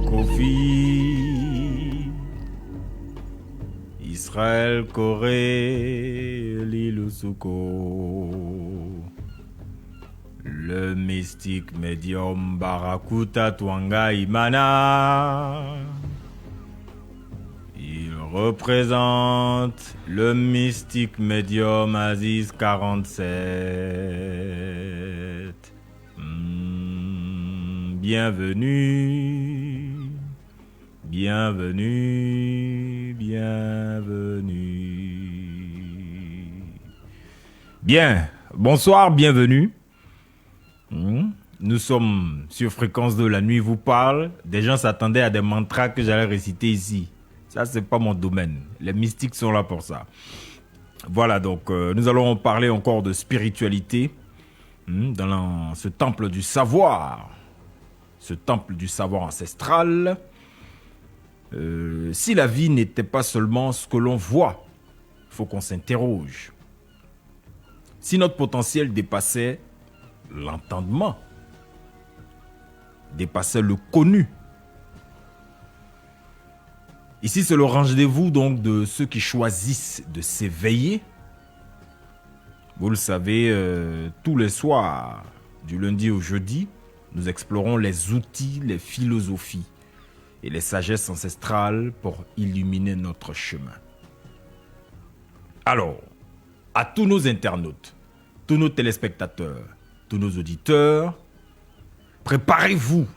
Kofi, Israël, Corée, Lilou Souko, le mystique médium Barakuta Twanga Imana. Il représente le mystique médium Aziz 47. Bienvenue, bienvenue, bienvenue. Bien, bonsoir, bienvenue. Nous sommes sur Fréquence 2, la nuit vous parle. Des gens s'attendaient à des mantras que j'allais réciter ici. Ça, c'est pas mon domaine. Les mystiques sont là pour ça. Voilà, donc nous allons parler encore de spiritualité dans ce temple du savoir. Ce temple du savoir ancestral. Si la vie n'était pas seulement ce que l'on voit, il faut qu'on s'interroge. Si notre potentiel dépassait l'entendement, dépassait le connu. Ici, c'est le rendez-vous donc de ceux qui choisissent de s'éveiller. Vous le savez, tous les soirs, du lundi au jeudi, nous explorons les outils, les philosophies et les sagesses ancestrales pour illuminer notre chemin. Alors, à tous nos internautes, tous nos téléspectateurs, tous nos auditeurs, préparez-vous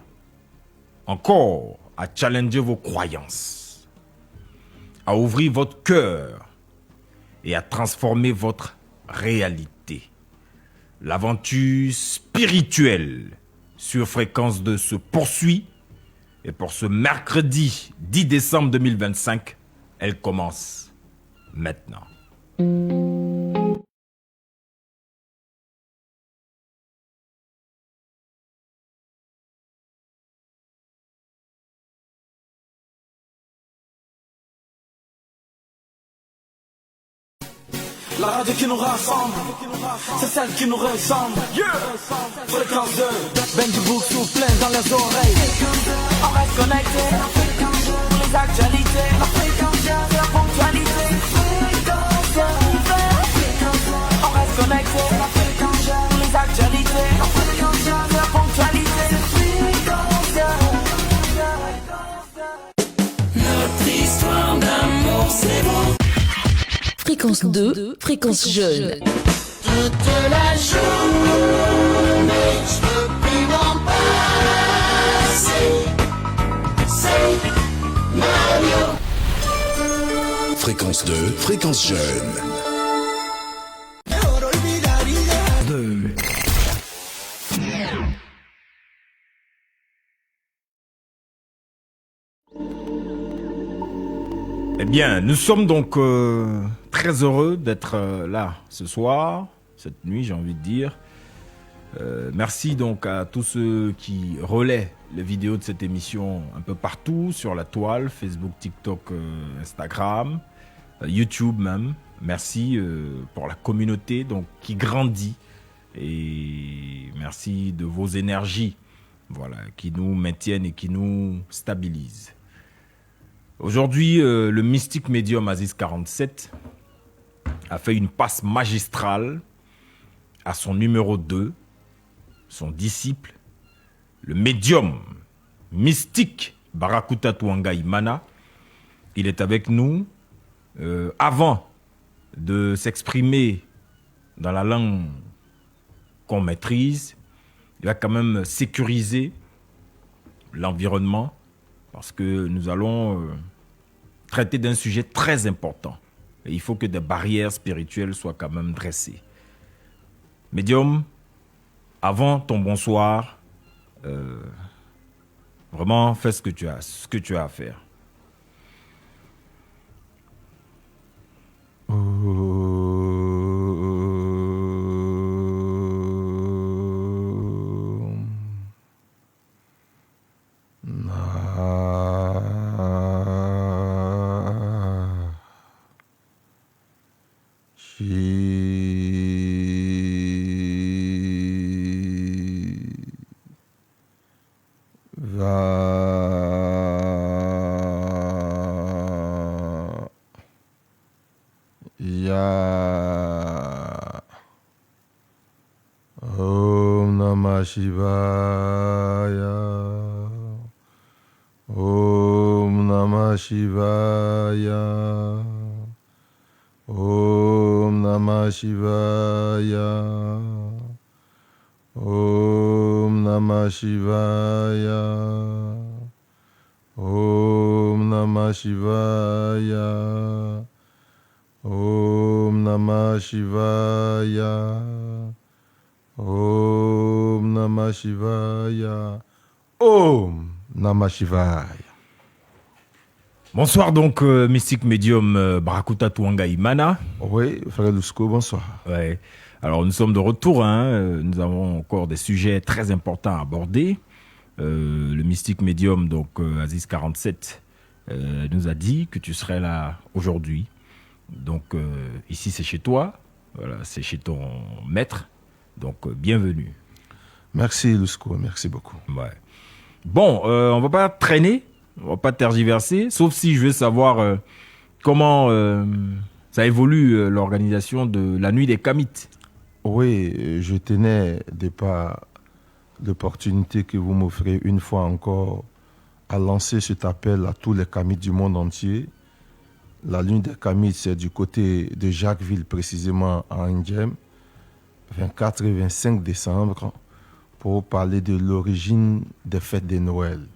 encore à challenger vos croyances, à ouvrir votre cœur et à transformer votre réalité. L'aventure spirituelle sur Fréquence 2 se poursuit et pour ce mercredi 10 décembre 2025, elle commence maintenant. La radio qui nous rassemble, c'est celle qui nous ressemble. Yeah. Fréquence 2, Benji Book souffle dans les oreilles. On reste connecté, pour les actualités. La fréquence, la ponctualité. On reste connecté, pour les actualités. La fréquence, la ponctualité. Notre histoire d'amour, c'est bon. Fréquence 2, fréquence jeune. Toute la journée, je peux plus m'en passer. C'est Mario. Fréquence 2, fréquence jeune. Eh bien, nous sommes donc très heureux d'être là ce soir, cette nuit, j'ai envie de dire. Merci donc à tous ceux qui relaient les vidéos de cette émission un peu partout sur la toile, Facebook, TikTok, Instagram, YouTube même. Merci pour la communauté donc, qui grandit et merci de vos énergies, voilà, qui nous maintiennent et qui nous stabilisent. Aujourd'hui, le mystique médium Aziz 47 a fait une passe magistrale à son numéro 2, son disciple, le médium mystique Barakuta Twanga Imana. Il est avec nous. Avant de s'exprimer dans la langue qu'on maîtrise, il va quand même sécuriser l'environnement parce que nous allons traiter d'un sujet très important. Et il faut que des barrières spirituelles soient quand même dressées. Médium, avant ton bonsoir, vraiment fais ce que tu as à faire. Om Namah Shivaya. Om Namah Shivaya. Om Namah Shivaya. Om Namah Shivaya. Om Namah Shivaya. Om Namah Shivaya. Om Namah Shivaya. Om Namah Shivaya. Bonsoir donc, mystique médium Barakuta Tuanga Imana. Oui, frère Lusco, bonsoir. Ouais. Alors nous sommes de retour, nous avons encore des sujets très importants à aborder. Le mystique médium, donc Aziz 47, nous a dit que tu serais là aujourd'hui. Donc ici c'est chez toi, voilà, c'est chez ton maître, donc bienvenue. Merci Lusco, merci beaucoup. Ouais. Bon, on va pas traîner, on va pas tergiverser, sauf si je veux savoir comment ça évolue l'organisation de la nuit des Kamites. Oui, je tenais de par l'opportunité que vous m'offrez une fois encore à lancer cet appel à tous les Kamites du monde entier. La nuit des Kamites, c'est du côté de Jacquesville, précisément à Ndjem, 24 et 25 décembre, pour parler de l'origine des fêtes de Noël.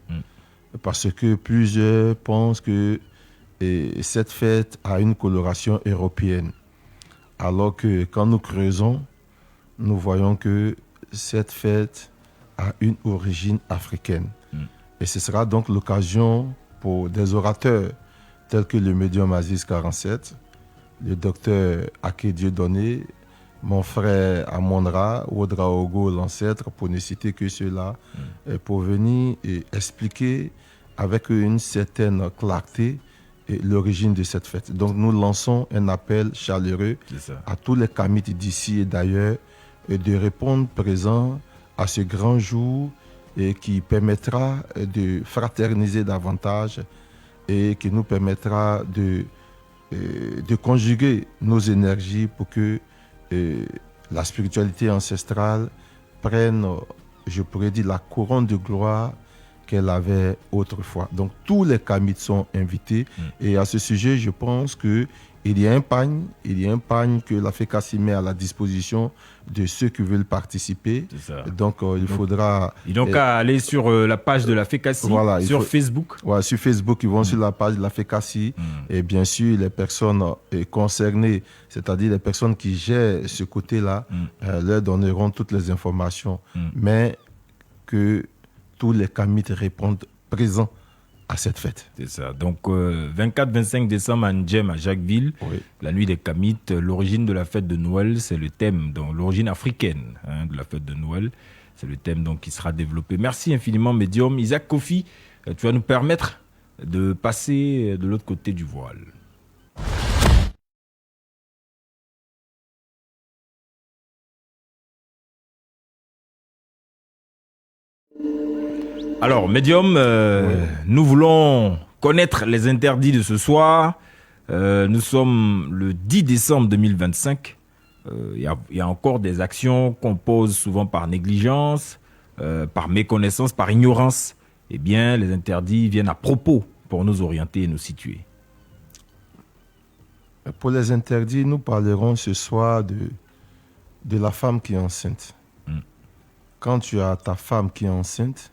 Parce que plusieurs pensent que cette fête a une coloration européenne. Alors que quand nous creusons, nous voyons que cette fête a une origine africaine. Et ce sera donc l'occasion pour des orateurs tels que le médium Aziz 47, le docteur Ake Dieudonné, mon frère Amonra, Wodra Ogo, l'ancêtre, pour ne citer que ceux-là, pour venir et expliquer avec une certaine clarté l'origine de cette fête. Donc nous lançons un appel chaleureux à tous les Kamites d'ici et d'ailleurs de répondre présent à ce grand jour et qui permettra de fraterniser davantage et qui nous permettra de conjuguer nos énergies pour que la spiritualité ancestrale prenne, je pourrais dire, la couronne de gloire qu'elle avait autrefois. Donc tous les Kamites sont invités et à ce sujet, je pense qu'il y a un pagne que la FECACI met à la disposition de ceux qui veulent participer. Donc il faudra... Ils n'ont qu'à aller sur la page de la FECACI, voilà, sur Facebook. Ouais, sur Facebook, ils vont sur la page de la FECACI et bien sûr les personnes concernées, c'est-à-dire les personnes qui gèrent ce côté-là, leur donneront toutes les informations. Mais que tous les Kamites répondent présents à cette fête. C'est ça. Donc, 24-25 décembre à Ndjem, à Jacquesville, la nuit des Kamites, l'origine de la fête de Noël, c'est le thème, donc l'origine africaine de la fête de Noël, c'est le thème donc, qui sera développé. Merci infiniment, médium. Isaac Kofi, tu vas nous permettre de passer de l'autre côté du voile. Alors, médium, nous voulons connaître les interdits de ce soir. Nous sommes le 10 décembre 2025. Il y a encore des actions qu'on pose souvent par négligence, par méconnaissance, par ignorance. Eh bien, les interdits viennent à propos pour nous orienter et nous situer. Pour les interdits, nous parlerons ce soir de la femme qui est enceinte. Quand tu as ta femme qui est enceinte,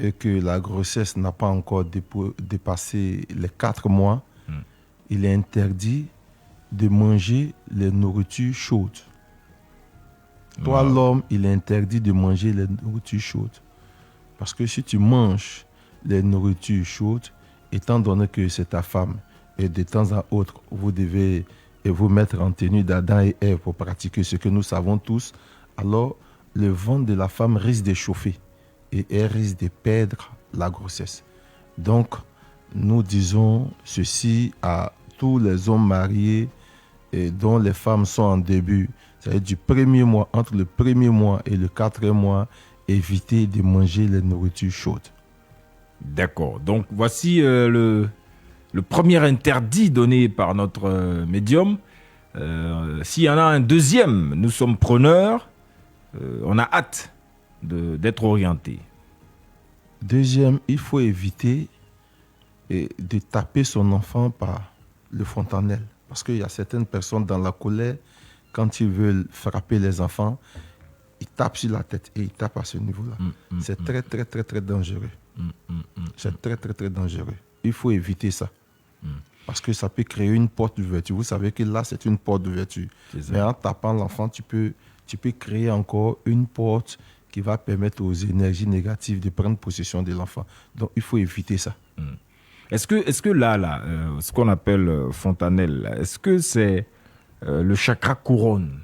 et que la grossesse n'a pas encore dépassé les 4 mois, il est interdit de manger les nourritures chaudes. Toi, l'homme, il est interdit de manger les nourritures chaudes. Parce que si tu manges les nourritures chaudes, étant donné que c'est ta femme, et de temps à autre, vous devez vous mettre en tenue d'Adam et Ève pour pratiquer ce que nous savons tous, alors le ventre de la femme risque de chauffer. Et elle risque de perdre la grossesse. Donc, nous disons ceci à tous les hommes mariés et dont les femmes sont en début, c'est-à-dire du premier mois, entre le premier mois et le 4e mois, évitez de manger les nourritures chaudes. D'accord. Donc, voici le premier interdit donné par notre médium. S'il y en a un deuxième, nous sommes preneurs. on a hâte d'être orienté. Deuxième, il faut éviter de taper son enfant par le fontanelle. Parce qu'il y a certaines personnes dans la colère, quand ils veulent frapper les enfants, ils tapent sur la tête et ils tapent à ce niveau-là. C'est très, très, très, très dangereux. C'est très, très, très dangereux. Il faut éviter ça. Parce que ça peut créer une porte d'ouverture. Vous savez que là, c'est une porte d'ouverture. Mais en tapant l'enfant, tu peux créer encore une porte qui va permettre aux énergies négatives de prendre possession de l'enfant. Donc, il faut éviter ça. Est-ce que là, ce qu'on appelle fontanelle, là, est-ce que c'est le chakra couronne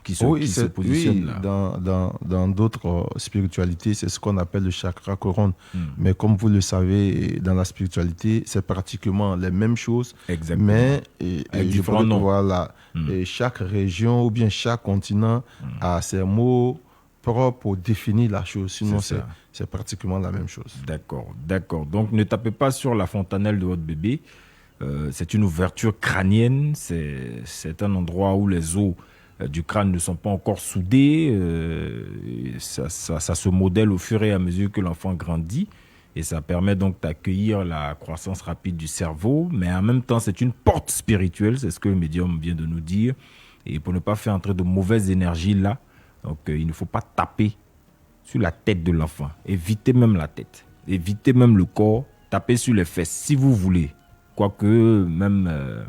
qui se positionne là? Dans d'autres spiritualités, c'est ce qu'on appelle le chakra couronne. Mais comme vous le savez, dans la spiritualité, c'est pratiquement les mêmes choses. Exactement. Mais avec différents noms. Voilà, et chaque région ou bien chaque continent a ses mots propres pour définir la chose. Sinon, c'est pratiquement la même chose. D'accord. Donc, ne tapez pas sur la fontanelle de votre bébé. C'est une ouverture crânienne. C'est un endroit où les os du crâne ne sont pas encore soudés. Ça se modèle au fur et à mesure que l'enfant grandit. Et ça permet donc d'accueillir la croissance rapide du cerveau. Mais en même temps, c'est une porte spirituelle. C'est ce que le médium vient de nous dire. Et pour ne pas faire entrer de mauvaises énergies là, donc il ne faut pas taper sur la tête de l'enfant. Évitez même la tête. Évitez même le corps. Tapez sur les fesses si vous voulez. Quoique même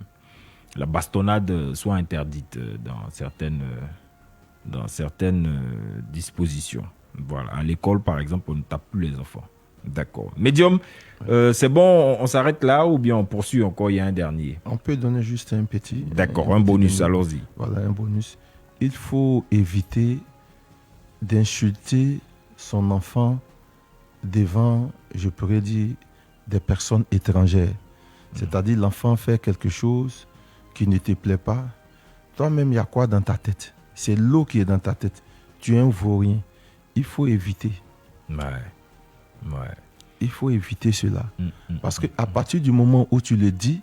la bastonnade soit interdite dans certaines dispositions. Voilà. À l'école, par exemple, on ne tape plus les enfants. D'accord. Médium, c'est bon, on s'arrête là ou bien on poursuit encore? Il y a un dernier. On peut donner juste un petit. D'accord, un bonus, allons-y. Voilà, un bonus. Il faut éviter d'insulter son enfant devant, je pourrais dire, des personnes étrangères. C'est-à-dire, l'enfant fait quelque chose qui ne te plaît pas. Toi-même, il y a quoi dans ta tête? C'est l'eau qui est dans ta tête. Tu es un vaurien. Il faut éviter. Ouais. Il faut éviter cela. Parce qu'à partir du moment où tu le dis,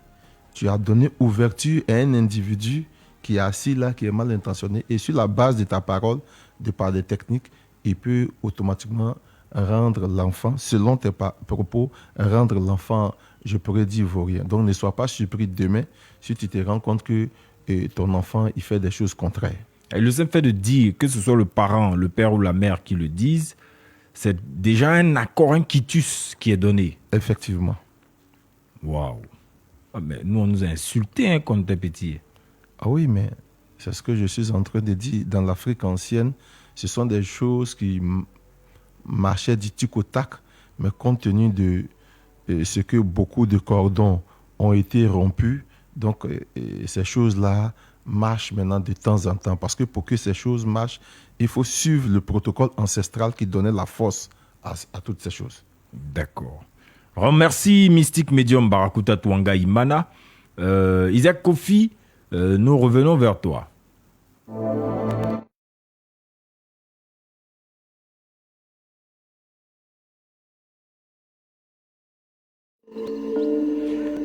tu as donné ouverture à un individu qui est assis là, qui est mal intentionné. Et sur la base de ta parole, de par des techniques, il peut automatiquement rendre l'enfant, selon tes propos, rendre l'enfant, je pourrais dire, vaurien. Donc ne sois pas surpris demain si tu te rends compte que ton enfant, il fait des choses contraires. Et le simple fait de dire, que ce soit le parent, le père ou la mère qui le disent, c'est déjà un accord, un quitus qui est donné. Effectivement. Waouh. Mais nous, on nous a insultés quand on était petits. Ah oui, mais c'est ce que je suis en train de dire. Dans l'Afrique ancienne, ce sont des choses qui marchaient du tic au tac, mais compte tenu de ce que beaucoup de cordons ont été rompus, donc ces choses-là marchent maintenant de temps en temps. Parce que pour que ces choses marchent, il faut suivre le protocole ancestral qui donnait la force à toutes ces choses. D'accord. Remercie Mystique Médium Barakuta Twanga Imana. Isaac Kofi, nous revenons vers toi.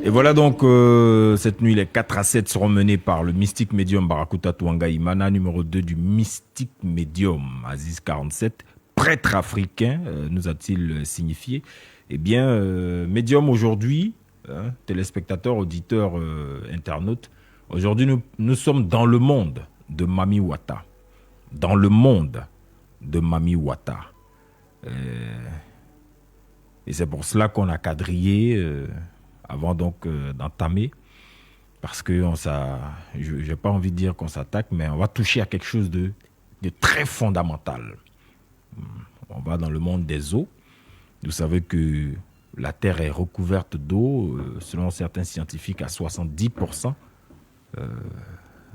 Et voilà donc, cette nuit, les 4 à 7 seront menés par le Mystique Médium Barakuta Twanga Imana, numéro 2 du Mystique Médium, Aziz 47, prêtre africain, nous a-t-il signifié. Eh bien, Médium aujourd'hui, téléspectateurs, auditeurs, internautes, aujourd'hui nous sommes dans le monde de Mami Wata. Dans le monde de Mami Wata. Et c'est pour cela qu'on a quadrillé... avant donc d'entamer, parce que je n'ai pas envie de dire qu'on s'attaque, mais on va toucher à quelque chose de très fondamental. On va dans le monde des eaux. Vous savez que la Terre est recouverte d'eau, selon certains scientifiques, à 70%.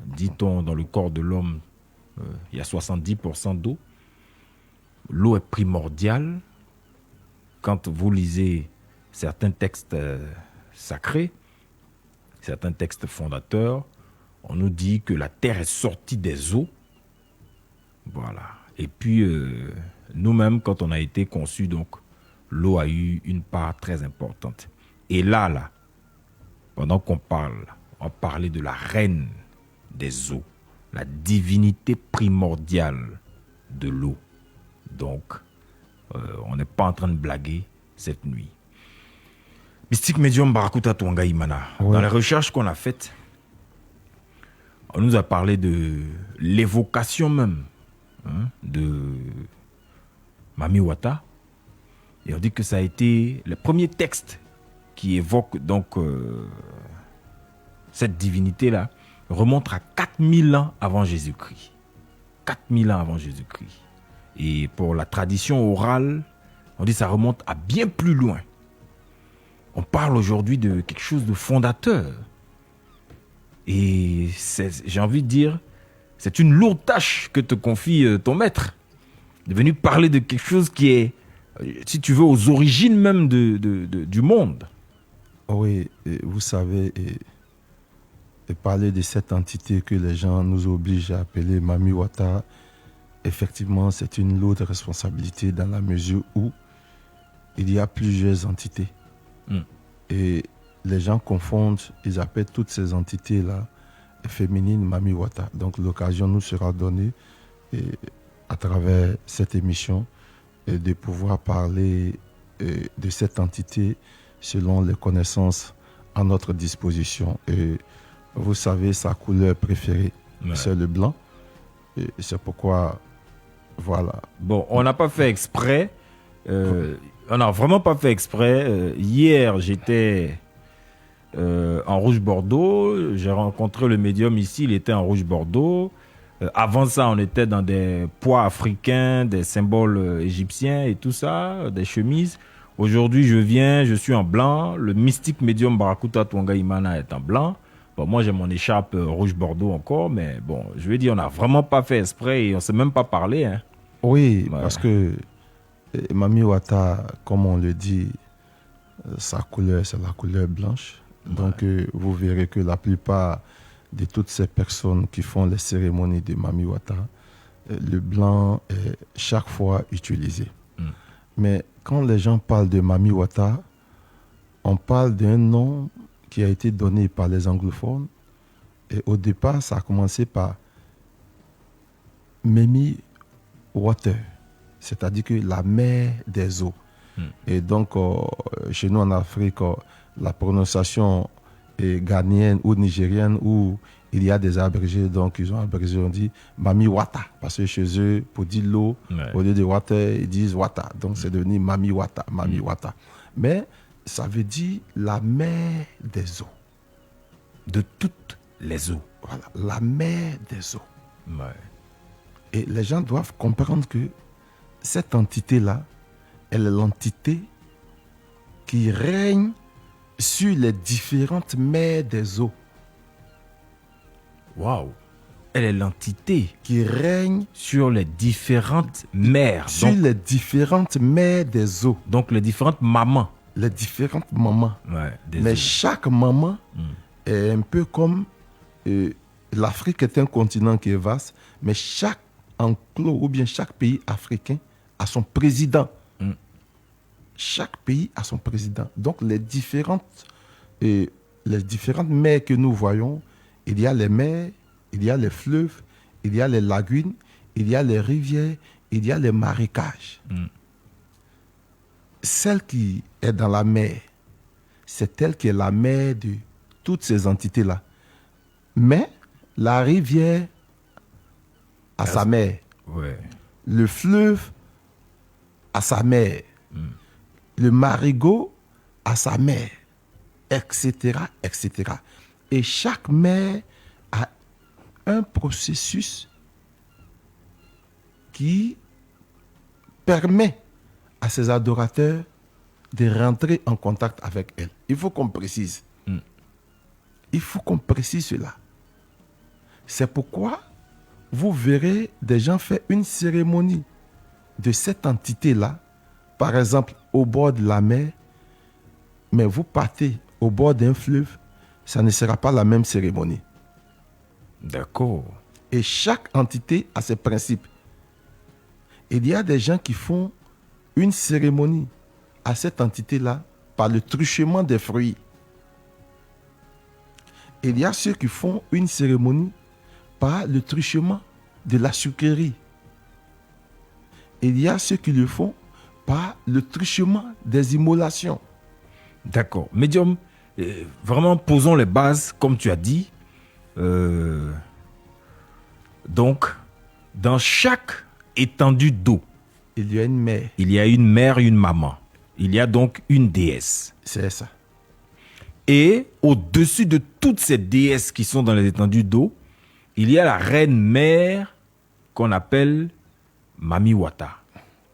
Dit-on, dans le corps de l'homme, il y a 70% d'eau. L'eau est primordiale. Quand vous lisez certains textes... sacrés, certains textes fondateurs, on nous dit que la terre est sortie des eaux. Voilà. Et puis, nous-mêmes, quand on a été conçus, donc, l'eau a eu une part très importante. Et là, pendant qu'on parle, on parlait de la reine des eaux, la divinité primordiale de l'eau. Donc, on n'est pas en train de blaguer cette nuit. Mystique Médium Barakuta Twanga Imana. Ouais. Dans les recherches qu'on a faites, on nous a parlé de l'évocation même de Mami Wata. Et on dit que ça a été le premier texte qui évoque donc cette divinité-là, remonte à 4000 ans avant Jésus-Christ. 4000 ans avant Jésus-Christ. Et pour la tradition orale, on dit que ça remonte à bien plus loin. On parle aujourd'hui de quelque chose de fondateur. Et j'ai envie de dire, c'est une lourde tâche que te confie ton maître. De venir parler de quelque chose qui est, si tu veux, aux origines même du monde. Oui, et vous savez, et parler de cette entité que les gens nous obligent à appeler Mami Wata, effectivement, c'est une lourde responsabilité dans la mesure où il y a plusieurs entités. Et les gens confondent, ils appellent toutes ces entités-là féminines Mami Wata. Donc l'occasion nous sera donnée à travers cette émission de pouvoir parler de cette entité selon les connaissances à notre disposition. Et vous savez, sa couleur préférée, c'est le blanc. Et c'est pourquoi, voilà. Bon, on n'a pas fait exprès. On n'a vraiment pas fait exprès. Hier, j'étais en rouge bordeaux. J'ai rencontré le médium ici, il était en rouge bordeaux. Avant ça, on était dans des poids africains, des symboles égyptiens et tout ça, des chemises. Aujourd'hui, je suis en blanc. Le mystique médium Barakuta Twanga Imana est en blanc. Bon, moi, j'ai mon écharpe rouge bordeaux encore, mais bon, je veux dire, on n'a vraiment pas fait exprès et on ne s'est même pas parlé. Hein. Oui, ouais. Parce que Mami Wata, comme on le dit, sa couleur, c'est la couleur blanche. Ouais. Donc, vous verrez que la plupart de toutes ces personnes qui font les cérémonies de Mami Wata, le blanc est chaque fois utilisé. Mais quand les gens parlent de Mami Wata, on parle d'un nom qui a été donné par les anglophones. Et au départ, ça a commencé par Memi Water, c'est-à-dire que la mer des eaux. Et donc, chez nous en Afrique, la prononciation est ghanéenne ou nigérienne où il y a des abrégés, donc ils ont abrégé, on dit Mami Wata, parce que chez eux, pour dire l'eau, au lieu de water, ils disent Wata. Donc c'est devenu Mami Wata, Mami Wata. Mais ça veut dire la mer des eaux. De toutes les eaux. Voilà, la mer des eaux. Ouais. Et les gens doivent comprendre que cette entité-là, elle est l'entité qui règne sur les différentes mers des eaux. Waouh! Elle est l'entité qui règne sur les différentes mers. Sur les différentes mers des eaux. Donc les différentes mamans. Les différentes mamans. Ouais, mais eaux. Chaque maman est un peu comme... l'Afrique est un continent qui est vaste, mais chaque enclos ou bien chaque pays africain a son président. Chaque pays a son président. Donc les différentes mers que nous voyons, il y a les mers, il y a les fleuves, il y a les lagunes, il y a les rivières, il y a les marécages. Celle qui est dans la mer, c'est elle qui est la mère de toutes ces entités-là. Mais la rivière a sa mère. Ouais. Le fleuve a sa mère. Le marigot a sa mère, etc., etc. Et chaque mère a un processus qui permet à ses adorateurs de rentrer en contact avec elle. Il faut qu'on précise. Il faut qu'on précise cela. C'est pourquoi vous verrez des gens faire une cérémonie de cette entité-là, par exemple au bord de la mer, mais vous partez au bord d'un fleuve, ça ne sera pas la même cérémonie. D'accord. Et chaque entité a ses principes. Il y a des gens qui font une cérémonie à cette entité-là par le truchement des fruits. Il y a ceux qui font une cérémonie par le truchement de la sucrerie. il y a ceux qui le font par le truchement des immolations. D'accord. Médium, vraiment posons les bases, comme tu as dit. Donc, dans chaque étendue d'eau, Il y a une mère, il y a une mère et une maman. Il y a donc une déesse. c'est ça. Et au-dessus de toutes ces déesses qui sont dans les étendues d'eau, il y a la reine mère qu'on appelle Mami Wata,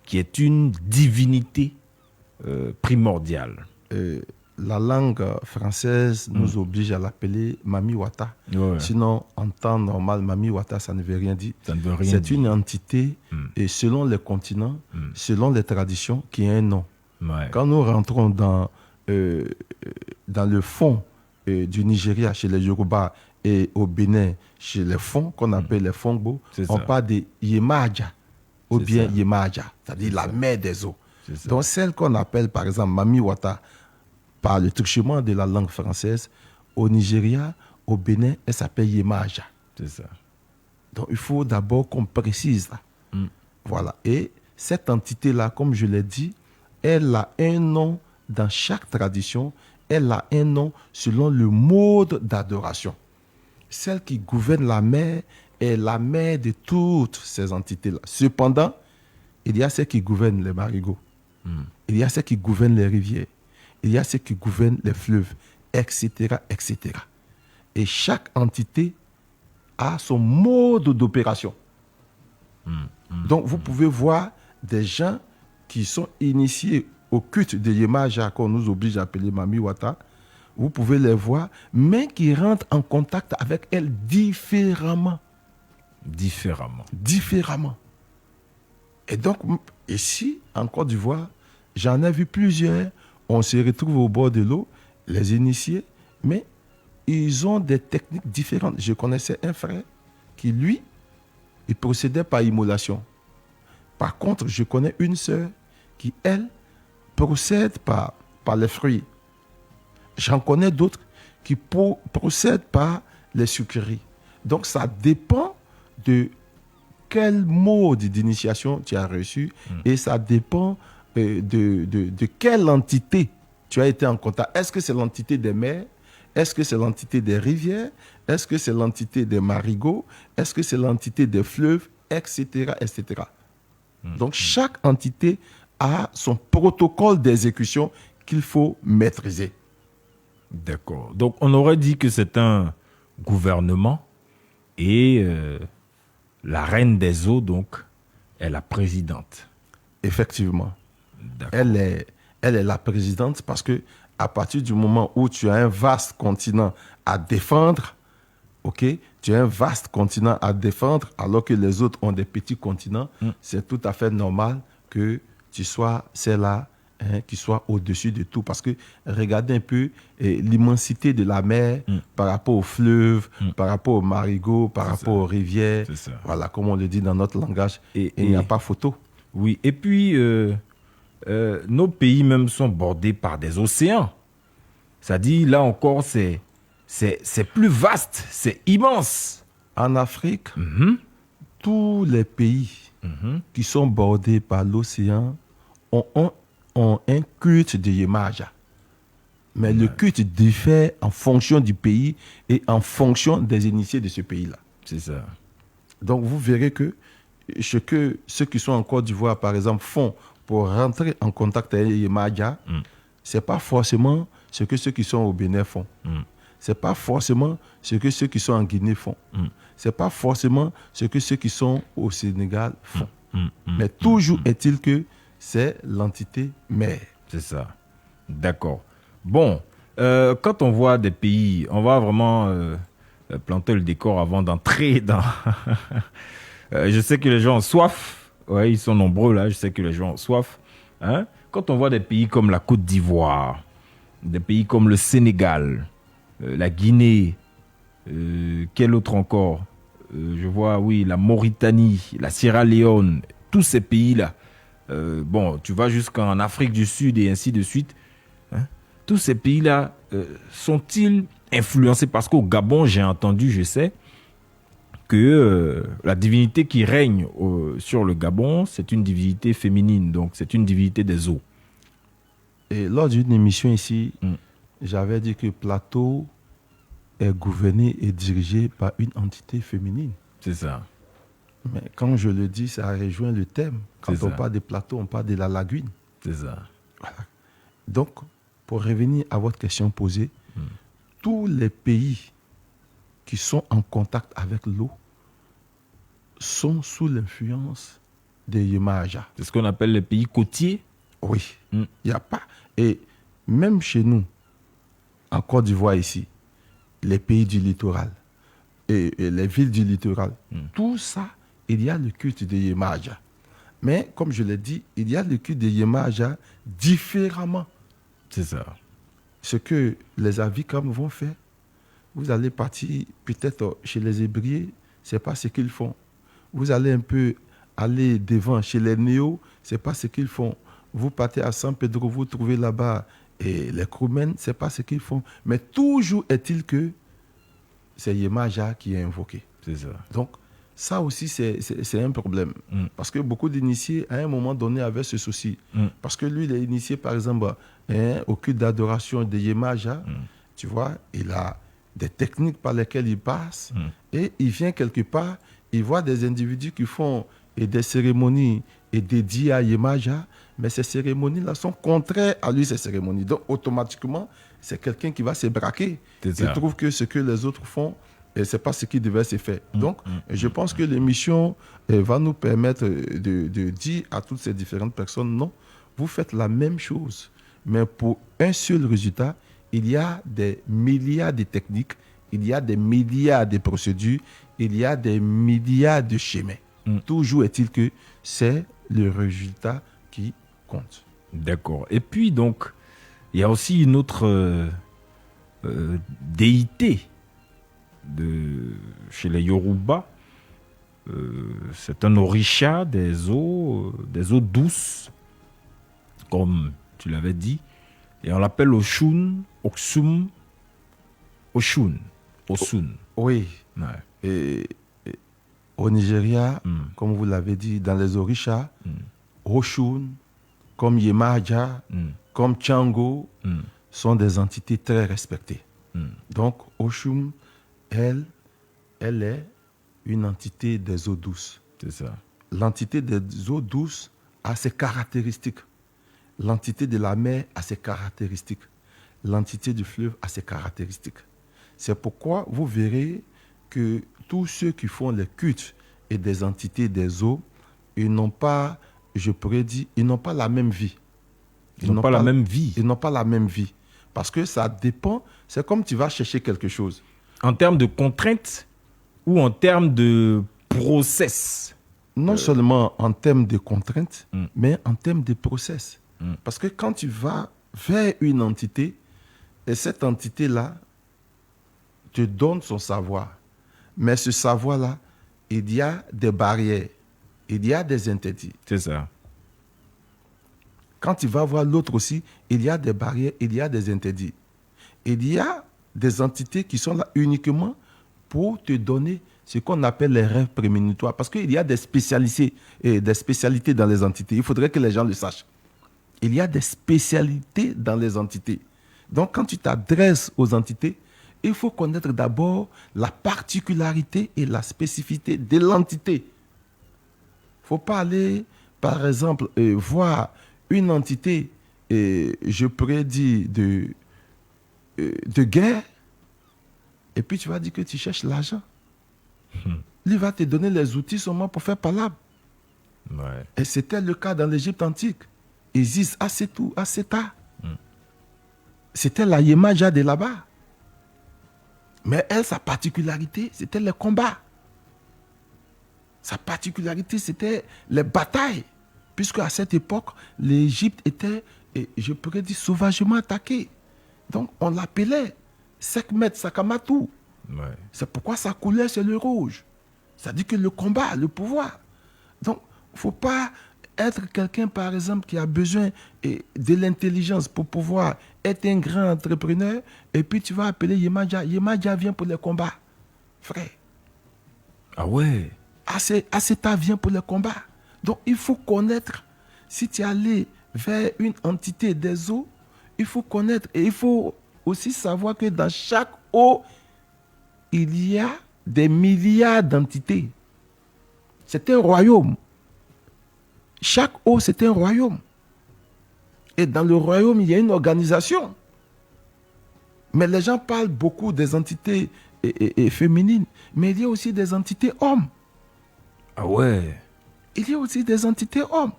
qui est une divinité primordiale. La langue française nous oblige à l'appeler Mami Wata. Ouais. Sinon, en temps normal, Mami Wata, ça ne veut rien dire. Ça ne veut rien C'est dire. une entité, et selon les continents, selon les traditions, qui a un nom. Ouais. Quand nous rentrons dans le fond du Nigeria, chez les Yoruba, et au Bénin, chez les fonds, qu'on appelle les Fongbo, C'est on ça. parle de Yemaja, ou C'est bien ça. Yemaja, c'est-à-dire la mère des eaux. C'est ça. Donc celle qu'on appelle par exemple Mami Wata, par le truchement de la langue française, au Nigeria, au Bénin, elle s'appelle Yemaja. C'est ça. Donc il faut d'abord qu'on précise là. Voilà. Et cette entité-là, comme je l'ai dit, elle a un nom dans chaque tradition, elle a un nom selon le mode d'adoration. Celle qui gouverne la mer est la mère de toutes ces entités-là. Cependant, il y a celle qui gouverne les marigots. Il y a celle qui gouverne les rivières. Il y a ceux qui gouvernent les fleuves, etc., etc. Et chaque entité a son mode d'opération. Donc, vous pouvez voir des gens qui sont initiés au culte de Yemaja, qu'on nous oblige à appeler Mami Wata. Vous pouvez les voir, mais qui rentrent en contact avec elle différemment. Différemment. Et donc, ici, en Côte d'Ivoire, j'en ai vu plusieurs. On se retrouve au bord de l'eau, les initiés, mais ils ont des techniques différentes. Je connaissais un frère qui, lui, il procédait par immolation. Par contre, je connais une sœur qui, elle, procède par les fruits. J'en connais d'autres qui procèdent par les sucreries. Donc, ça dépend de quel mode d'initiation tu as reçu et ça dépend de quelle entité tu as été en contact. Est-ce que c'est l'entité des mers? Est-ce que c'est l'entité des rivières? Est-ce que c'est l'entité des marigots? Est-ce que c'est l'entité des fleuves? Etc. etc. Donc, chaque entité a son protocole d'exécution qu'il faut maîtriser. D'accord. Donc, on aurait dit que c'est un gouvernement et la reine des eaux, donc, est la présidente. Effectivement. D'accord. Elle est la présidente parce que à partir du moment où tu as un vaste continent à défendre, ok, tu as un vaste continent à défendre alors que les autres ont des petits continents, c'est tout à fait normal que tu sois celle-là qui soit au-dessus de tout. Parce que regardez un peu l'immensité de la mer par rapport aux fleuves, par rapport aux marigots, par rapport aux rivières. C'est ça. Voilà, comme on le dit dans notre langage. Et il n'y a pas photo. Oui, et puis nos pays même sont bordés par des océans. Ça dit, là encore, c'est plus vaste, c'est immense. En Afrique, tous les pays qui sont bordés par l'océan ont un culte de Yemaja. Mais le culte diffère en fonction du pays et en fonction des initiés de ce pays-là. C'est ça. Donc vous verrez que ce que ceux qui sont en Côte d'Ivoire, par exemple, font pour rentrer en contact avec Yemaja, ce n'est pas forcément ce que ceux qui sont au Bénin font. Ce n'est pas forcément ce que ceux qui sont en Guinée font. Ce n'est pas forcément ce que ceux qui sont au Sénégal font. Mais toujours est-il que c'est l'entité mère. C'est ça. D'accord. Bon, quand on voit des pays, on va vraiment planter le décor avant d'entrer dans... je sais que les gens ont soif. Ouais, ils sont nombreux là. Je sais que les gens ont soif. Hein? Quand on voit des pays comme la Côte d'Ivoire, des pays comme le Sénégal, la Guinée, quel autre encore? Je vois, oui, la Mauritanie, la Sierra Leone, tous ces pays-là. Bon, tu vas jusqu'en Afrique du Sud et ainsi de suite. Hein? Tous ces pays-là sont-ils influencés? Parce qu'au Gabon, j'ai entendu, je sais, que la divinité qui règne sur le Gabon, c'est une divinité féminine, donc c'est une divinité des eaux. Et lors d'une émission ici, j'avais dit que Plateau est gouverné et dirigé par une entité féminine. C'est ça. Mais quand je le dis, ça rejoint le thème. Quand C'est on ça. parle de Plateau, on parle de la lagune. C'est ça. Voilà. Donc, pour revenir à votre question posée, tous les pays qui sont en contact avec l'eau sont sous l'influence des Yemaja. C'est ce qu'on appelle les pays côtiers. Oui, il n'y a pas. Et même chez nous, en Côte d'Ivoire ici, les pays du littoral et les villes du littoral, tout ça, il y a le culte des Yemaja. Mais comme je l'ai dit, il y a le culte des Yemaja différemment. C'est ça. Ce que les Avikam vont faire, vous allez partir peut-être chez les Hébriers, ce n'est pas ce qu'ils font. Vous allez un peu aller devant chez les Néo, ce n'est pas ce qu'ils font. Vous partez à San Pedro, vous trouvez là-bas et les Kroumen, ce n'est pas ce qu'ils font. Mais toujours est-il que c'est Yemaja qui est invoqué. C'est ça. Donc, ça aussi, c'est un problème. Parce que beaucoup d'initiés, à un moment donné, avaient ce souci. Parce que lui, il est initié, par exemple, au culte d'adoration de Yemaja. Tu vois, il a des techniques par lesquelles il passe. Et il vient quelque part, il voit des individus qui font des cérémonies dédiées à Yemaja. Mais ces cérémonies-là sont contraires à lui, ces cérémonies. Donc, automatiquement, c'est quelqu'un qui va se braquer. Il trouve que ce que les autres font, et ce n'est pas ce qui devait se faire. Donc, je pense que l'émission va nous permettre de dire à toutes ces différentes personnes, non, vous faites la même chose. Mais pour un seul résultat, il y a des milliards de techniques, il y a des milliards de procédures, il y a des milliards de schémas. Toujours est-il que c'est le résultat qui compte. D'accord. Et puis, donc, il y a aussi une autre déité chez les Yoruba. C'est un orisha des eaux douces, comme tu l'avais dit. Et on l'appelle Oshun, Oksum, Oshun. Oui. Ouais. Et au Nigeria, comme vous l'avez dit, dans les orishas, Oshun, comme Yemaja, comme Chango, sont des entités très respectées. Donc, Oshun, elle est une entité des eaux douces. C'est ça. L'entité des eaux douces a ses caractéristiques. L'entité de la mer a ses caractéristiques. L'entité du fleuve a ses caractéristiques. C'est pourquoi vous verrez que tous ceux qui font les cultes et des entités des eaux, ils n'ont pas, je pourrais dire, ils n'ont pas la même vie. Ils n'ont pas la même vie. Ils n'ont pas la même vie. Parce que ça dépend, c'est comme tu vas chercher quelque chose. En termes de contraintes ou en termes de process? Non seulement en termes de contraintes, mais en termes de process. Parce que quand tu vas vers une entité, et cette entité-là te donne son savoir. Mais ce savoir-là, il y a des barrières, il y a des interdits. C'est ça. Quand tu vas voir l'autre aussi, il y a des barrières, il y a des interdits. Il y a des entités qui sont là uniquement pour te donner ce qu'on appelle les rêves prémonitoires. Parce qu'il y a des spécialités dans les entités. Il faudrait que les gens le sachent. Il y a des spécialités dans les entités. Donc, quand tu t'adresses aux entités, il faut connaître d'abord la particularité et la spécificité de l'entité. Il ne faut pas aller, par exemple, voir une entité, je pourrais dire, de guerre, et puis tu vas dire que tu cherches l'argent. Lui va te donner les outils seulement pour faire palabre. Ouais. Et c'était le cas dans l'Égypte antique. Isis, Asetou, Aseta. C'était la Yemaja de là-bas. Mais elle, sa particularité, c'était les combats. Sa particularité, c'était les batailles. Puisque à cette époque, l'Égypte était, je pourrais dire, sauvagement attaquée. Donc, on l'appelait Sekhmet Sakamatou. Ouais. C'est pourquoi sa couleur, c'est le rouge. Ça dit que le combat, le pouvoir. Donc, il ne faut pas être quelqu'un, par exemple, qui a besoin de l'intelligence pour pouvoir être un grand entrepreneur, et puis tu vas appeler Yemaja. Yemaja vient pour les combats. Frère, Ah ouais. Aceta vient pour le combat. Donc, il faut connaître, si tu es allé vers une entité des eaux, il faut connaître et il faut aussi savoir que dans chaque eau, il y a des milliards d'entités. C'est un royaume. Chaque eau, c'est un royaume. Et dans le royaume, il y a une organisation. Mais les gens parlent beaucoup des entités et féminines, mais il y a aussi des entités hommes. Ah ouais. Il y a aussi des entités hommes.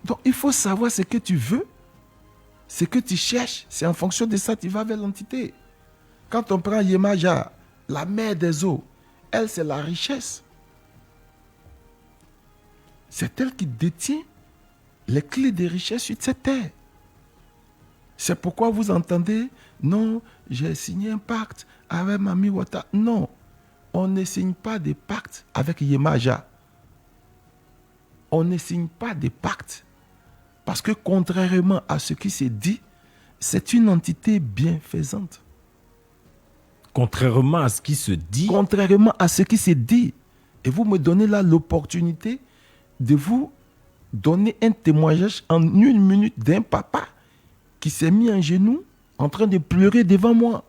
Donc, il faut savoir ce que tu veux, ce que tu cherches. C'est en fonction de ça que tu vas vers l'entité. Quand on prend Yemaja, la mère des eaux, elle, c'est la richesse. C'est elle qui détient les clés des richesses sur cette terre. C'est pourquoi vous entendez, non, j'ai signé un pacte avec Mami Wata. Non, on ne signe pas de pacte avec Yemaja. On ne signe pas de pacte. Parce que contrairement à ce qui s'est dit, c'est une entité bienfaisante. Contrairement à ce qui se dit. Contrairement à ce qui s'est dit. Et vous me donnez là l'opportunité de vous donner un témoignage en 1 minute d'un papa qui s'est mis en genoux en train de pleurer devant moi.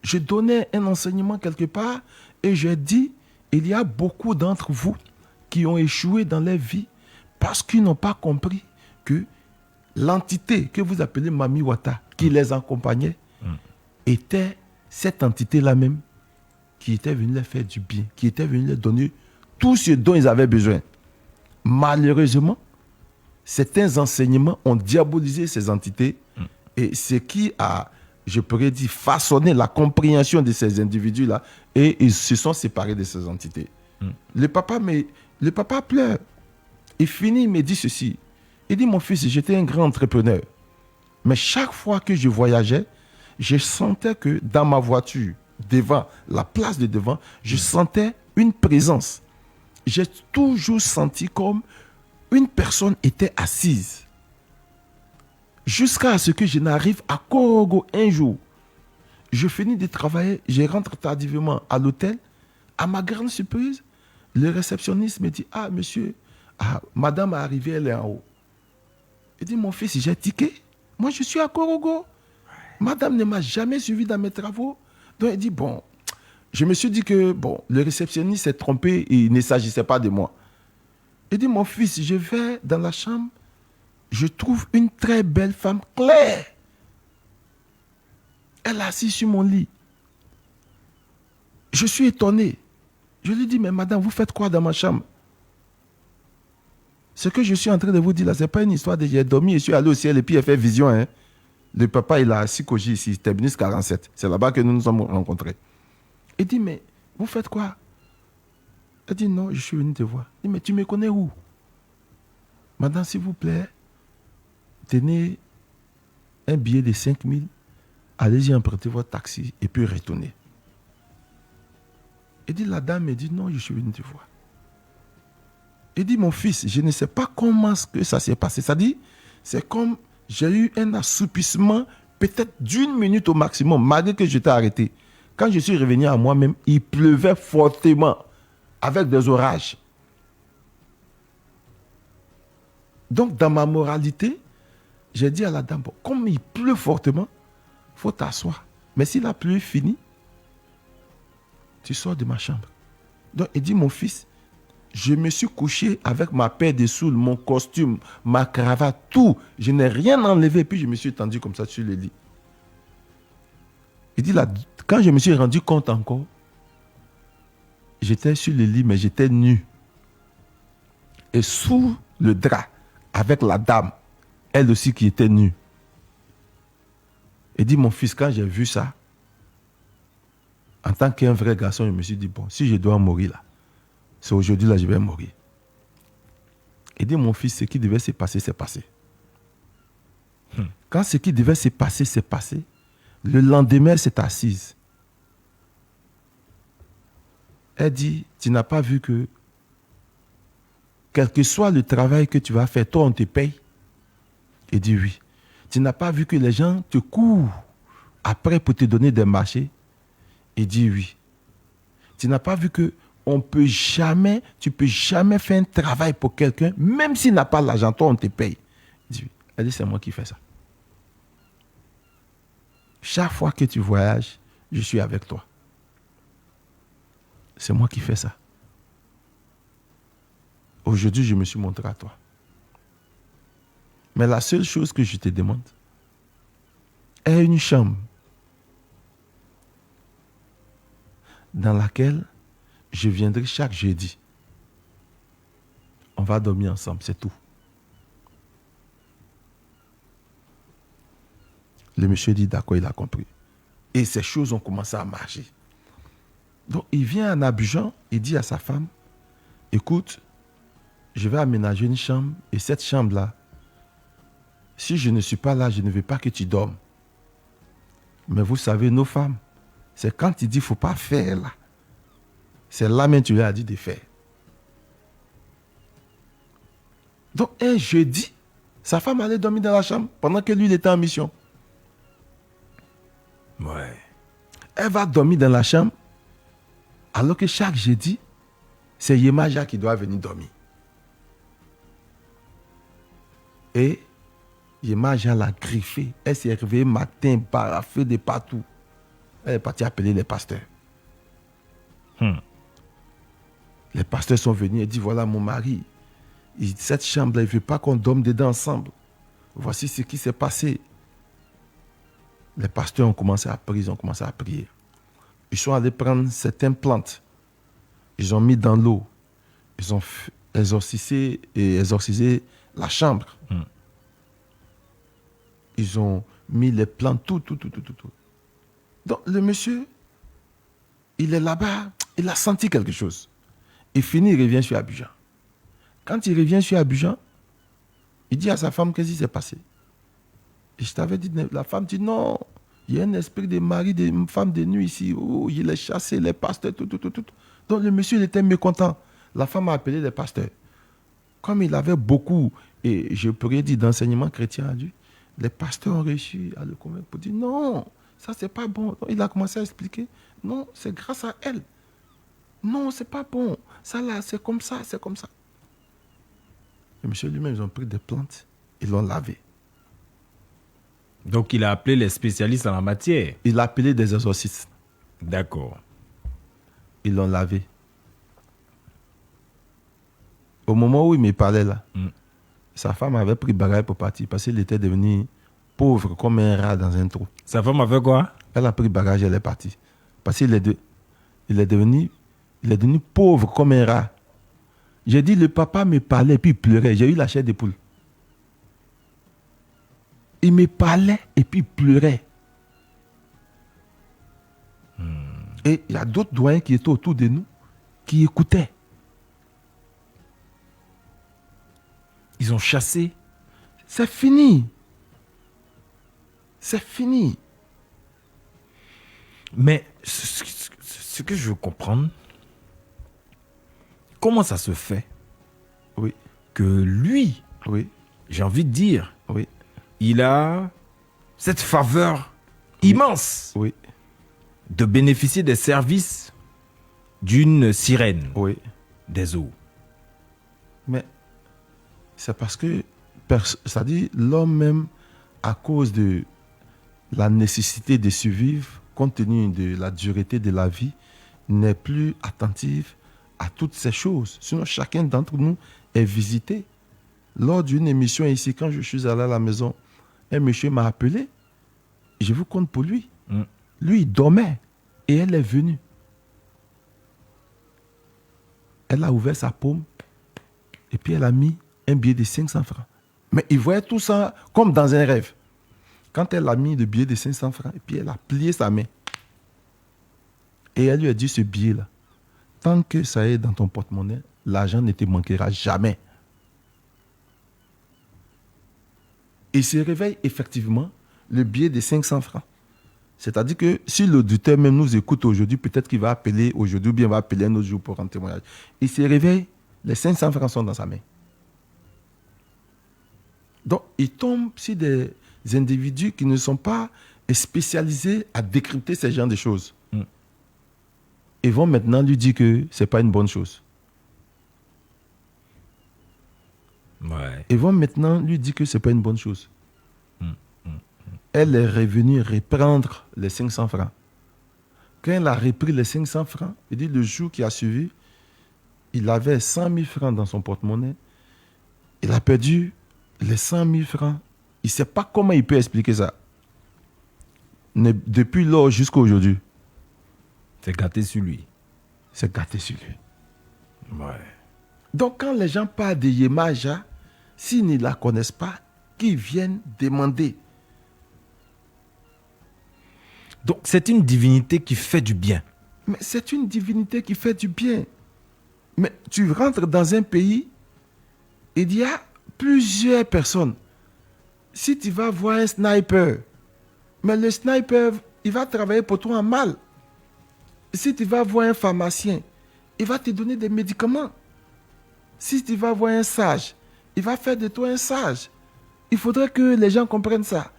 Je donnais un enseignement quelque part et j'ai dit, il y a beaucoup d'entre vous qui ont échoué dans leur vie parce qu'ils n'ont pas compris que l'entité que vous appelez Mami Wata, qui les accompagnait, était cette entité-là même qui était venue leur faire du bien, qui était venue leur donner tout ce dont ils avaient besoin. Malheureusement, certains enseignements ont diabolisé ces entités et ce qui a, je pourrais dire, façonné la compréhension de ces individus-là et ils se sont séparés de ces entités. Le papa pleure. Il finit, il me dit ceci. Il dit, mon fils, j'étais un grand entrepreneur. Mais chaque fois que je voyageais, je sentais que dans ma voiture, devant, la place de devant, je sentais une présence. J'ai toujours senti comme une personne était assise. Jusqu'à ce que je n'arrive à Korogo un jour. Je finis de travailler, je rentre tardivement à l'hôtel. À ma grande surprise, le réceptionniste me dit, ah monsieur, madame est arrivée, elle est en haut. Il dit, mon fils, j'ai tiqué. Moi, je suis à Korogo. Madame ne m'a jamais suivi dans mes travaux. Donc, il dit, bon, je me suis dit que, bon, le réceptionniste s'est trompé et il ne s'agissait pas de moi. Il dit, mon fils, je vais dans la chambre, je trouve une très belle femme claire. Elle est assise sur mon lit. Je suis étonné. Je lui dis, mais madame, vous faites quoi dans ma chambre? Ce que je suis en train de vous dire là, ce n'est pas une histoire de j'ai dormi, je suis allé au ciel et puis il a fait vision. Hein. Le papa, il a assis Koji ici, Terminus 47. C'est là-bas que nous nous sommes rencontrés. Il dit, mais vous faites quoi? Elle dit, non, je suis venu te voir. Il dit, mais tu me connais où? Madame, s'il vous plaît, tenez un billet de 5 000, allez-y emprunter votre taxi et puis retournez. Il dit, la dame me dit, non, je suis venu te voir. Il dit, mon fils, je ne sais pas comment que ça s'est passé. Ça dit, c'est comme j'ai eu un assoupissement peut-être d'1 minute au maximum, malgré que j'étais arrêté. Quand je suis revenu à moi-même, il pleuvait fortement, avec des orages. Donc, dans ma moralité, j'ai dit à la dame, bon, comme il pleut fortement, il faut t'asseoir. Mais si la pluie finit, tu sors de ma chambre. Donc, il dit, mon fils, je me suis couché avec ma paire de soules, mon costume, ma cravate, tout. Je n'ai rien enlevé, puis je me suis étendu comme ça sur le lit. Il dit, là, quand je me suis rendu compte encore, j'étais sur le lit, mais j'étais nu. Et sous le drap, avec la dame, elle aussi qui était nue. Il dit, mon fils, quand j'ai vu ça, en tant qu'un vrai garçon, je me suis dit, bon, si je dois mourir là, c'est aujourd'hui là, je vais mourir. Il dit, mon fils, ce qui devait se passer, c'est passé. Quand ce qui devait se passer, c'est passé, le lendemain, elle s'est assise. Elle dit, tu n'as pas vu que, quel que soit le travail que tu vas faire, toi, on te paye. Il dit, oui. Tu n'as pas vu que les gens te courent après pour te donner des marchés. Il dit, oui. Tu n'as pas vu que tu peux jamais faire un travail pour quelqu'un, même s'il n'a pas l'argent, toi on te paye. Elle dit, c'est moi qui fais ça. Chaque fois que tu voyages, je suis avec toi. C'est moi qui fais ça. Aujourd'hui, je me suis montré à toi. Mais la seule chose que je te demande est une chambre dans laquelle je viendrai chaque jeudi. On va dormir ensemble, c'est tout. Le monsieur dit d'accord, il a compris. Et ces choses ont commencé à marcher. Donc il vient à Abidjan, il dit à sa femme, écoute, je vais aménager une chambre et cette chambre-là, si je ne suis pas là, je ne veux pas que tu dormes. Mais vous savez, nos femmes, c'est quand il dit qu'il ne faut pas faire là. C'est là même tu lui as dit de faire. Donc un jeudi, sa femme allait dormir dans la chambre pendant que lui il était en mission. Ouais. Elle va dormir dans la chambre alors que chaque jeudi, c'est Yemaja qui doit venir dormir. Et Yemaja l'a griffé. Elle s'est réveillée matin, paraffée de partout. Elle est partie appeler les pasteurs. Les pasteurs sont venus et disent, voilà mon mari, cette chambre-là, il ne veut pas qu'on dorme dedans ensemble. Voici ce qui s'est passé. Les pasteurs ont commencé à prier, Ils sont allés prendre certaines plantes. Ils ont mis dans l'eau. Ils ont exorcisé la chambre. Ils ont mis les plantes, tout. Donc le monsieur, il est là-bas, il a senti quelque chose. Il finit, il revient sur Abidjan. Quand il revient sur Abidjan, il dit à sa femme, qu'est-ce qui s'est passé? Et je t'avais dit, la femme dit, non, il y a un esprit de mari, de femme de nuit ici. Oh, il est chassé, les pasteurs, tout. Donc le monsieur, il était mécontent. La femme a appelé les pasteurs. Comme il avait beaucoup, et je pourrais dire d'enseignement chrétien à lui, les pasteurs ont réussi à le convaincre pour dire, non, ça c'est pas bon. Donc, il a commencé à expliquer, non, c'est grâce à elle. Non, c'est pas bon. Ça là, c'est comme ça. Le monsieur lui-même, ils ont pris des plantes, ils l'ont lavé. Donc, il a appelé les spécialistes en la matière. Il a appelé des exorcistes. D'accord. Ils l'ont lavé. Au moment où il me parlait là, sa femme avait pris bagaille pour partir parce qu'il était devenu pauvre comme un rat dans un trou. Sa femme a fait quoi? Elle a pris bagage, elle est partie. Parce qu'il est devenu pauvre comme un rat. J'ai dit, le papa me parlait et puis il pleurait. J'ai eu la chair de poule. Il me parlait et puis il pleurait. Et il y a d'autres doyens qui étaient autour de nous, qui écoutaient. Ils ont chassé. C'est fini. C'est fini. Mais ce que je veux comprendre, comment ça se fait que lui, j'ai envie de dire, il a cette faveur immense de bénéficier des services d'une sirène des eaux. Mais c'est parce que, ça dit, l'homme même, à cause de la nécessité de survivre, compte tenu de la dureté de la vie, n'est plus attentif à toutes ces choses. Sinon, chacun d'entre nous est visité. Lors d'une émission ici, quand je suis allé à la maison, un monsieur m'a appelé. Je vous compte pour lui. Lui, il dormait et elle est venue. Elle a ouvert sa paume et puis elle a mis un billet de 500 francs. Mais il voyait tout ça comme dans un rêve. Quand elle a mis le billet de 500 francs et puis elle a plié sa main. Et elle lui a dit, ce billet-là, tant que ça est dans ton porte-monnaie, l'argent ne te manquera jamais. Il se réveille effectivement le billet de 500 francs. C'est-à-dire que si l'auditeur même nous écoute aujourd'hui, peut-être qu'il va appeler aujourd'hui ou bien il va appeler un autre jour pour rendre témoignage. Il se réveille, les 500 francs sont dans sa main. Donc, il tombe sur des individus qui ne sont pas spécialisés à décrypter ces genres de choses. ils vont maintenant lui dire que ce n'est pas une bonne chose. Ouais. Ils vont maintenant lui dire que ce n'est pas une bonne chose. Elle est revenue reprendre les 500 francs. Quand elle a repris les 500 francs, il dit le jour qui a suivi, il avait 100 000 francs dans son porte-monnaie. Il a perdu les 100 000 francs. Il ne sait pas comment il peut expliquer ça. Depuis lors jusqu'à aujourd'hui. C'est gâté sur lui. C'est gâté sur lui. Ouais. Donc quand les gens parlent de Yemaja, s'ils ne la connaissent pas, qu'ils viennent demander. Donc c'est une divinité qui fait du bien. Mais c'est une divinité qui fait du bien. Mais tu rentres dans un pays, il y a plusieurs personnes. Si tu vas voir un sniper, mais le sniper, il va travailler pour toi en mal. Si tu vas voir un pharmacien, il va te donner des médicaments. Si tu vas voir un sage, il va faire de toi un sage. Il faudrait que les gens comprennent ça.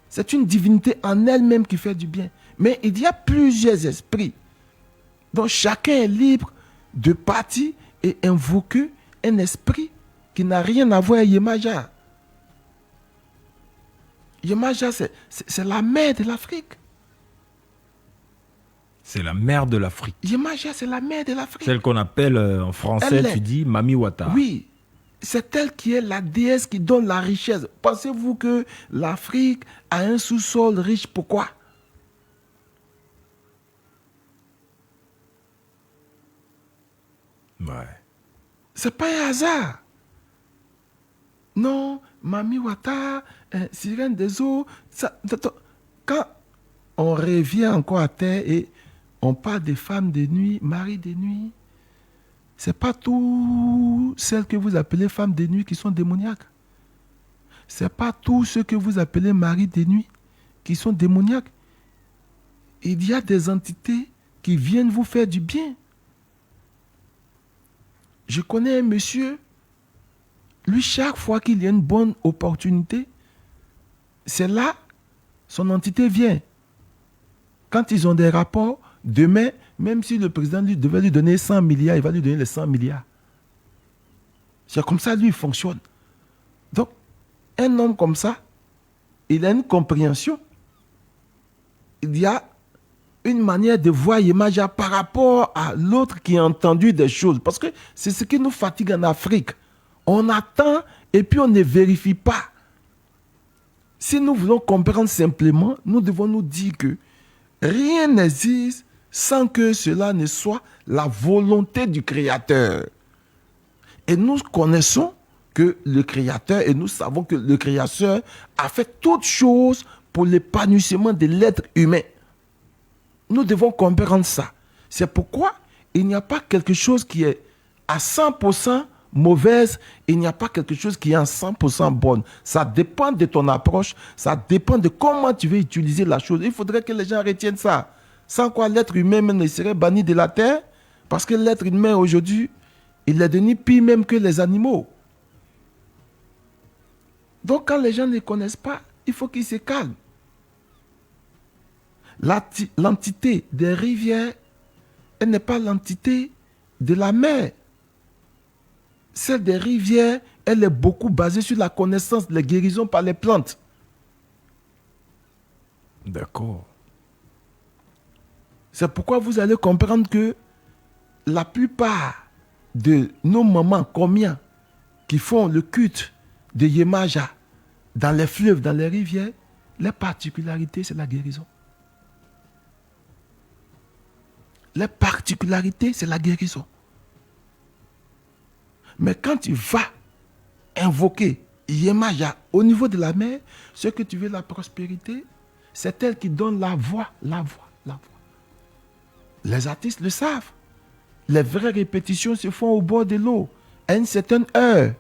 C'est une divinité en elle-même qui fait du bien. Mais il y a plusieurs esprits. Donc chacun est libre de partir et invoquer un esprit qui n'a rien à voir avec Yemaja. Yemaja, c'est la mère de l'Afrique. C'est la mère de l'Afrique. Yemaja, c'est la mère de l'Afrique. Celle qu'on appelle en français, tu dis Mami Wata. Oui, c'est elle qui est la déesse qui donne la richesse. Pensez-vous que l'Afrique a un sous-sol riche? Pourquoi? Ouais. C'est pas un hasard. Non, Mami Wata, sirène des eaux. Quand on revient encore à terre et on parle des femmes de nuit, maris de nuit, c'est pas tout celles que vous appelez femmes de nuit qui sont démoniaques. C'est pas tous ceux que vous appelez maris de nuit qui sont démoniaques. Il y a des entités qui viennent vous faire du bien. Je connais un monsieur, lui, chaque fois qu'il y a une bonne opportunité, c'est là, son entité vient. Quand ils ont des rapports, demain, même si le président lui devait lui donner 100 milliards, il va lui donner les 100 milliards. C'est comme ça, lui, il fonctionne. Donc, un homme comme ça, il a une compréhension. Il y a une manière de voir Yemaja par rapport à l'autre qui a entendu des choses. Parce que c'est ce qui nous fatigue en Afrique. On attend et puis on ne vérifie pas. Si nous voulons comprendre simplement, nous devons nous dire que rien n'existe sans que cela ne soit la volonté du Créateur. Et nous connaissons que le Créateur, et nous savons que le Créateur a fait toutes choses pour l'épanouissement de l'être humain. Nous devons comprendre ça. C'est pourquoi il n'y a pas quelque chose qui est à 100% mauvaise, il n'y a pas quelque chose qui est à 100% bonne. Ça dépend de ton approche, ça dépend de comment tu veux utiliser la chose. Il faudrait que les gens retiennent ça. Sans quoi l'être humain ne serait banni de la terre, parce que l'être humain aujourd'hui, il est devenu pire même que les animaux. Donc quand les gens ne connaissent pas, il faut qu'ils se calment. L'entité des rivières, elle n'est pas l'entité de la mer. Celle des rivières, elle est beaucoup basée sur la connaissance des guérisons par les plantes. D'accord. C'est pourquoi vous allez comprendre que la plupart de nos mamans, combien, qui font le culte de Yemaja dans les fleuves, dans les rivières, les particularités, c'est la guérison. Les particularités, c'est la guérison. Mais quand tu vas invoquer Yemaja au niveau de la mer, ce que tu veux, la prospérité, c'est elle qui donne la voix, la voix, la voix. Les artistes le savent. Les vraies répétitions se font au bord de l'eau, à une certaine heure.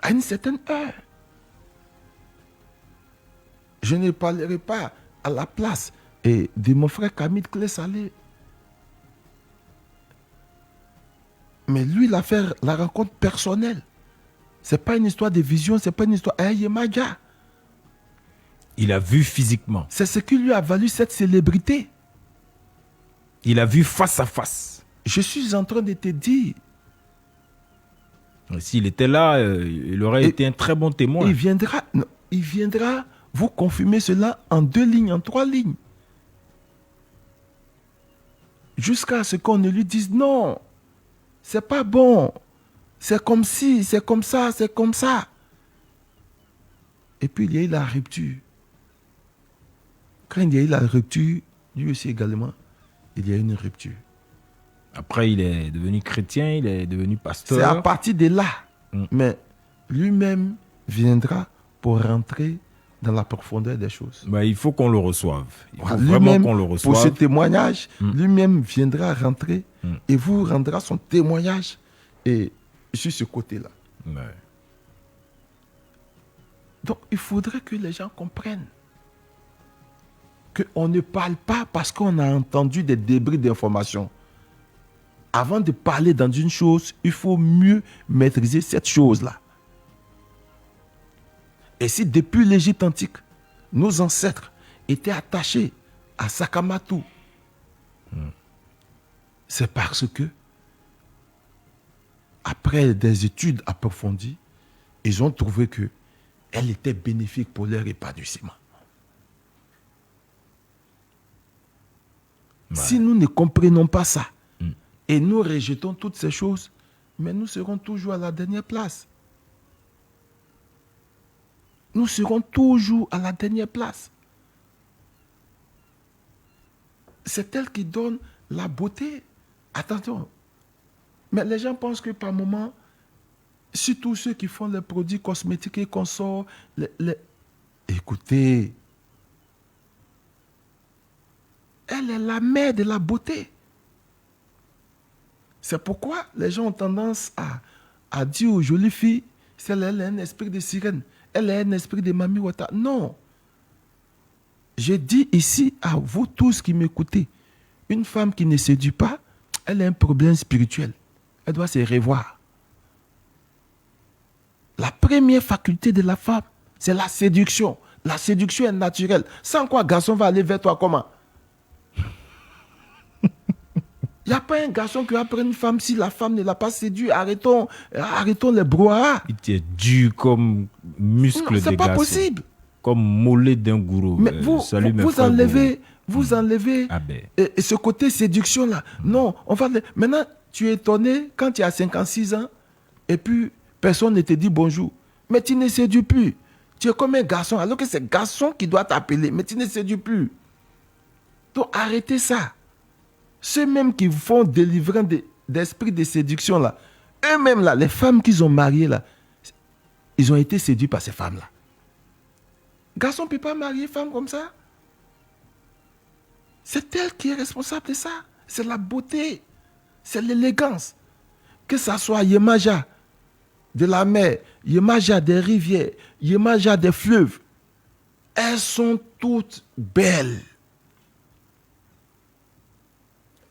À une certaine heure. Je ne parlerai pas à la place de mon frère Camille Clé-Salé. Mais lui, il a fait la rencontre personnelle. Ce n'est pas une histoire de vision, ce n'est pas une histoire. Yemaja. Il a vu physiquement. C'est ce qui lui a valu cette célébrité. Il a vu face à face. Je suis en train de te dire. S'il était là, il aurait été un très bon témoin. Il viendra vous confirmer cela en 2 lignes, en 3 lignes. Jusqu'à ce qu'on ne lui dise non, c'est pas bon. C'est comme si, c'est comme ça, c'est comme ça. Et puis il y a eu la rupture. Quand il y a eu la rupture, lui aussi également, il y a eu une rupture. Après, il est devenu chrétien, il est devenu pasteur. C'est à partir de là. Mais lui-même viendra pour rentrer dans la profondeur des choses. Ben, il faut qu'on le reçoive. Il faut Lui-même, vraiment qu'on le reçoive. pour ce témoignage, lui-même viendra rentrer et vous rendra son témoignage et sur ce côté-là. Ouais. Donc, il faudrait que les gens comprennent qu'on ne parle pas parce qu'on a entendu des débris d'informations. Avant de parler dans une chose, il faut mieux maîtriser cette chose-là. Et si depuis l'Égypte antique, nos ancêtres étaient attachés à Sakamatu, c'est parce que, après des études approfondies, ils ont trouvé qu'elle était bénéfique pour leur épanouissement. Ouais. Si nous ne comprenons pas ça, et nous rejetons toutes ces choses, mais nous serons toujours à la dernière place. Nous serons toujours à la dernière place. C'est elle qui donne la beauté. Attention. Mais les gens pensent que par moment, surtout ceux qui font les produits cosmétiques et consorts, écoutez, elle est la mère de la beauté. C'est pourquoi les gens ont tendance à dire aux jolies filles, elle a un esprit de sirène, elle a un esprit de Mami Wata. Non. Je dis ici à vous tous qui m'écoutez, une femme qui ne séduit pas, elle a un problème spirituel. Elle doit se revoir. La première faculté de la femme, c'est la séduction. La séduction est naturelle. Sans quoi, garçon va aller vers toi comment? Il n'y a pas un garçon qui va prendre une femme si la femme ne l'a pas séduit. Arrêtons les brouhahas. Il est dur comme muscle de garçon. C'est pas possible. Comme mollet d'un gourou. Mais vous enlevez ce côté séduction-là. Non, maintenant, tu es étonné quand tu as 56 ans et puis personne ne te dit bonjour. Mais tu ne séduis plus. Tu es comme un garçon, alors que c'est garçon qui doit t'appeler, mais tu ne séduis plus. Donc arrêtez ça. Ceux-mêmes qui font délivrer d'esprit de séduction là, eux-mêmes là, les femmes qu'ils ont mariées là, ils ont été séduits par ces femmes là. Garçon ne peut pas marier femme comme ça. C'est elle qui est responsable de ça. C'est la beauté, c'est l'élégance. Que ça soit Yemaja de la mer, Yemaja des rivières, Yemaja des fleuves, elles sont toutes belles.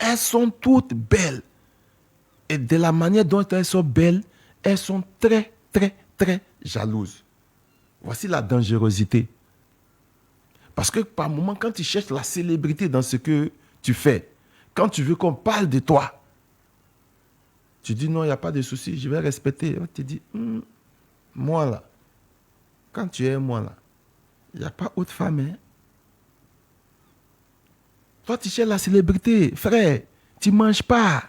Elles sont toutes belles. Et de la manière dont elles sont belles, elles sont très, très, très jalouses. Voici la dangerosité. Parce que par moment, quand tu cherches la célébrité dans ce que tu fais, quand tu veux qu'on parle de toi, tu dis non, il n'y a pas de souci, je vais respecter. On te dit, moi là, quand tu es moi là, il n'y a pas autre femme, hein? Toi, tu cherches la célébrité, frère, tu ne manges pas.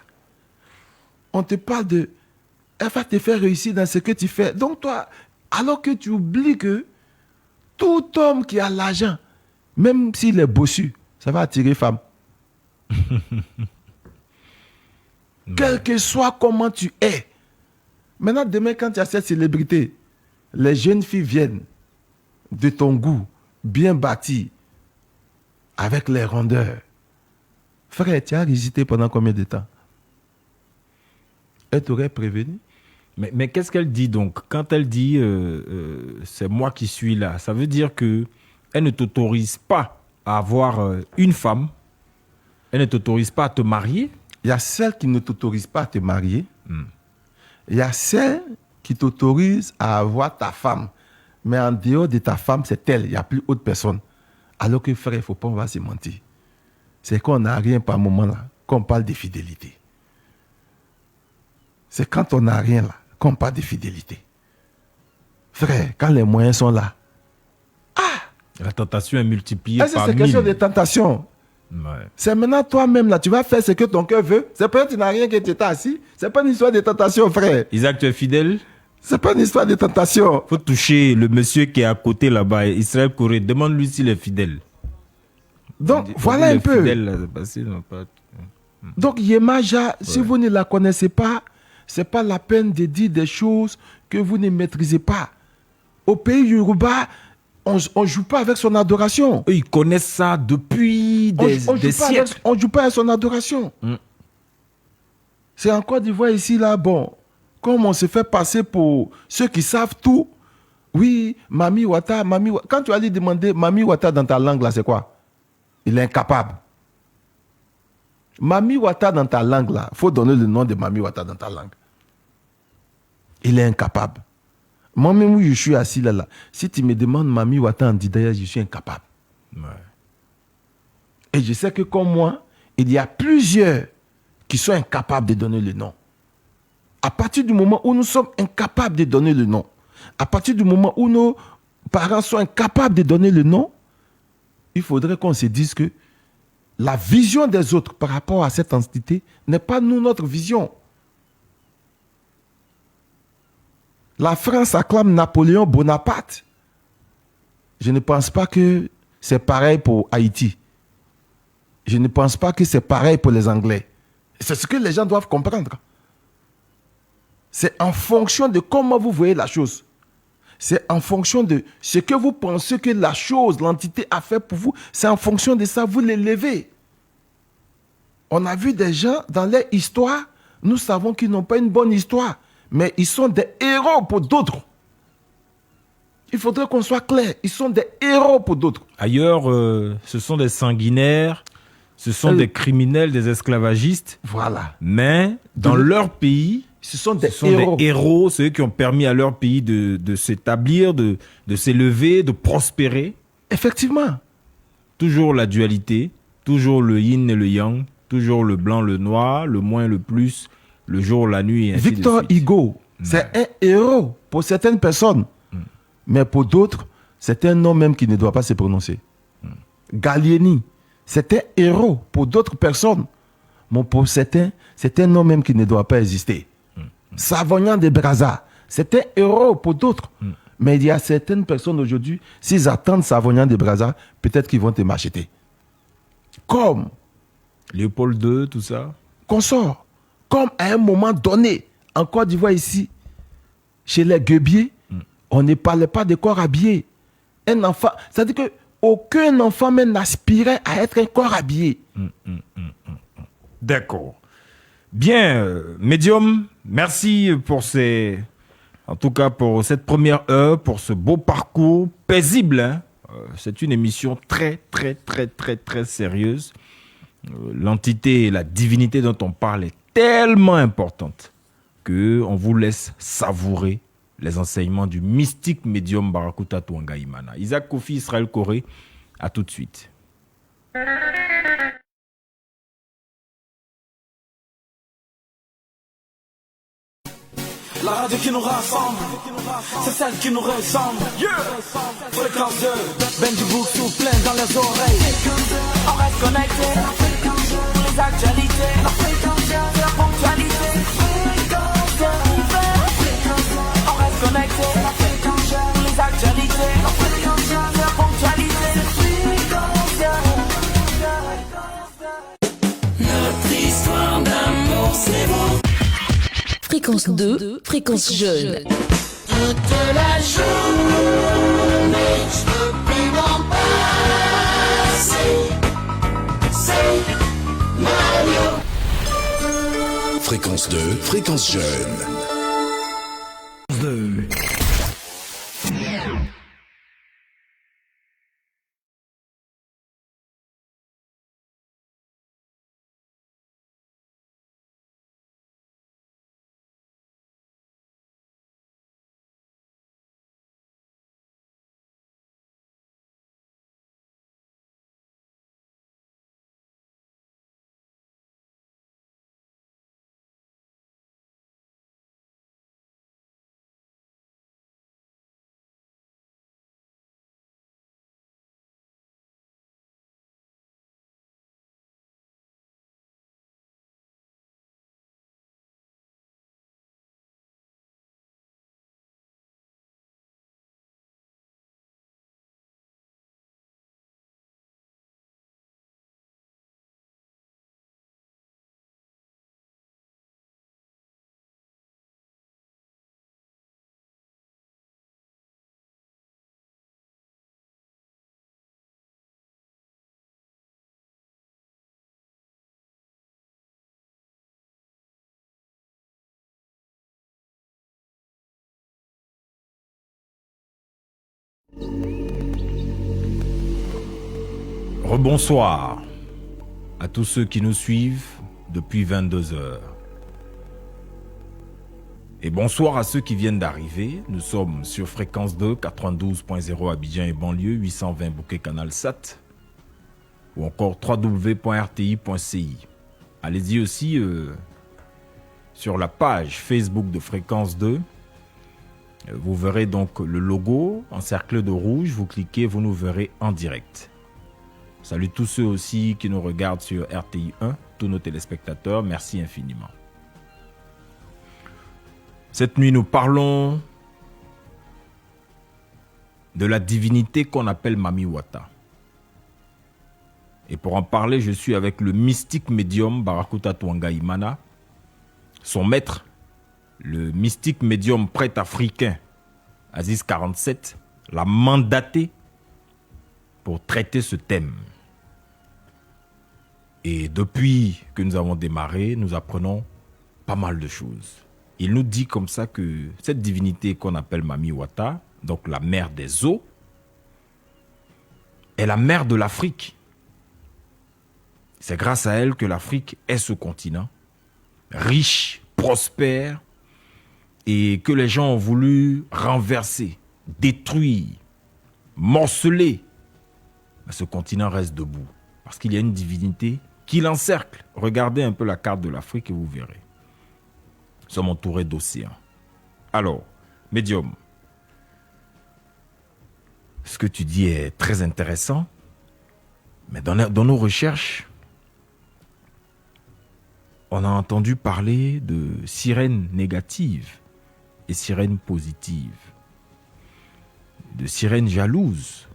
On te parle de... Elle va te faire réussir dans ce que tu fais. Donc toi, alors que tu oublies que tout homme qui a l'argent, même s'il est bossu, ça va attirer femme. Quel que soit comment tu es. Maintenant, demain, quand tu as cette célébrité, les jeunes filles viennent de ton goût, bien bâties, avec les rondeurs. Frère, tu as hésité pendant combien de temps? Elle t'aurait prévenu? Mais qu'est-ce qu'elle dit donc? Quand elle dit c'est moi qui suis là, ça veut dire qu'elle ne t'autorise pas à avoir une femme, elle ne t'autorise pas à te marier? Il y a celle qui ne t'autorise pas à te marier. Il y a celle qui t'autorise à avoir ta femme. Mais en dehors de ta femme, c'est elle, il n'y a plus autre personne. Alors que frère, il ne faut pas, on va se mentir. C'est qu'on n'a rien par moment là, qu'on parle de fidélité. C'est quand on n'a rien là, qu'on parle de fidélité. Frère, quand les moyens sont là, La tentation est multipliée est-ce que par c'est question de 1000. tentation? Ouais. C'est maintenant toi-même là, tu vas faire ce que ton cœur veut. C'est peut-être que tu n'as rien que tu étais assis. C'est pas une histoire de tentation, frère. Isaac, tu es fidèle? C'est pas une histoire de tentation. Faut toucher le monsieur qui est à côté là-bas, Israël Corée. Demande-lui s'il est fidèle. Donc, On dit voilà un les peu. fidèles, là, c'est facile, non, pas- Donc, Yemaja, si vous ne la connaissez pas, c'est pas la peine de dire des choses que vous ne maîtrisez pas. Au pays Yoruba, on ne joue pas avec son adoration. Eux, ils connaissent ça depuis des siècles. On ne joue pas avec son adoration. C'est en Côte d'Ivoire ici, là, bon, comme on se fait passer pour ceux qui savent tout. Oui, Mami Wata, Mami Wata. Quand tu vas lui demander Mami Wata dans ta langue, là, c'est quoi? Il est incapable. Mami Wata dans ta langue, là, il faut donner le nom de Mami Wata dans ta langue. Il est incapable. Moi-même, où je suis assis là, si tu me demandes Mami Wata en Didaya, je suis incapable. Ouais. Et je sais que comme moi, il y a plusieurs qui sont incapables de donner le nom. À partir du moment où nous sommes incapables de donner le nom, à partir du moment où nos parents sont incapables de donner le nom, il faudrait qu'on se dise que la vision des autres par rapport à cette entité n'est pas nous notre vision. La France acclame Napoléon Bonaparte. Je ne pense pas que c'est pareil pour Haïti. Je ne pense pas que c'est pareil pour les Anglais. C'est ce que les gens doivent comprendre. C'est en fonction de comment vous voyez la chose. C'est en fonction de ce que vous pensez que la chose, l'entité a fait pour vous. C'est en fonction de ça, vous l'élevez. On a vu des gens dans leur histoire, nous savons qu'ils n'ont pas une bonne histoire, mais ils sont des héros pour d'autres. Il faudrait qu'on soit clair. Ils sont des héros pour d'autres. Ailleurs, ce sont des sanguinaires, ce sont des criminels, des esclavagistes. Voilà. Mais dans leur pays, ce sont des héros, ceux qui ont permis à leur pays de s'établir, de s'élever, de prospérer. Effectivement. Toujours la dualité, toujours le yin et le yang, toujours le blanc, le noir, le moins, le plus, le jour, la nuit, et ainsi Victor de suite. Hugo, c'est un héros pour certaines personnes. Mais pour d'autres, c'est un nom même qui ne doit pas se prononcer. Gallieni, c'est un héros pour d'autres personnes. Mais pour certains, c'est un nom même qui ne doit pas exister. Savognan de Brazza, c'est un héros pour d'autres. Mais il y a certaines personnes aujourd'hui, s'ils attendent Savognan de Brazza, peut-être qu'ils vont te m'acheter. Comme Léopold II, tout ça. Consort. Comme à un moment donné, en Côte d'Ivoire ici, chez les guebiers, on ne parlait pas de corps habillé. Un enfant, c'est-à-dire qu'aucun enfant même n'aspirait à être un corps habillé. D'accord. Bien, Médium, merci pour en tout cas pour cette première heure, pour ce beau parcours paisible. Hein. C'est une émission très, très, très, très, très sérieuse. L'entité et la divinité dont on parle est tellement importante que on vous laisse savourer les enseignements du mystique médium Barakuta Touangaïmana. Isaac Kofi, Israël Corée, à tout de suite. La radio qui nous rassemble, c'est celle qui nous ressemble. Fréquence 2, Benji Book souffle dans les oreilles. On reste connecté, les actualités, la ponctualité. On reste connecté, les actualités, la ponctualité. Notre histoire d'amour, c'est beau. Fréquence 2, fréquence jeune. Toute la journée, je peux plus m'en passer. C'est Mario. Fréquence 2, fréquence jeune. Rebonsoir à tous ceux qui nous suivent depuis 22 heures. Et bonsoir à ceux qui viennent d'arriver. Nous sommes sur Fréquence 2, 92.0 Abidjan et banlieue, 820 Bouquet Canal Sat, ou encore www.rti.ci. Allez-y aussi sur la page Facebook de Fréquence 2. Vous verrez donc le logo encerclé de rouge. Vous cliquez, vous nous verrez en direct. Salut tous ceux aussi qui nous regardent sur RTI 1, tous nos téléspectateurs. Merci infiniment. Cette nuit, nous parlons de la divinité qu'on appelle Mami Wata. Et pour en parler, je suis avec le mystique médium Barakuta Twanga Imana, son maître, le mystique médium prêtre africain Aziz 47, l'a mandaté pour traiter ce thème. Et depuis que nous avons démarré, nous apprenons pas mal de choses. Il nous dit comme ça que cette divinité qu'on appelle Mami Wata, donc la mère des eaux, est la mère de l'Afrique. C'est grâce à elle que l'Afrique est ce continent, riche, prospère, et que les gens ont voulu renverser, détruire, morceler. Mais ce continent reste debout, parce qu'il y a une divinité qui l'encercle. Regardez un peu la carte de l'Afrique et vous verrez. Nous sommes entourés d'océans. Alors, médium, ce que tu dis est très intéressant, mais dans nos recherches, on a entendu parler de sirènes négatives et sirènes positives, de sirènes jalouses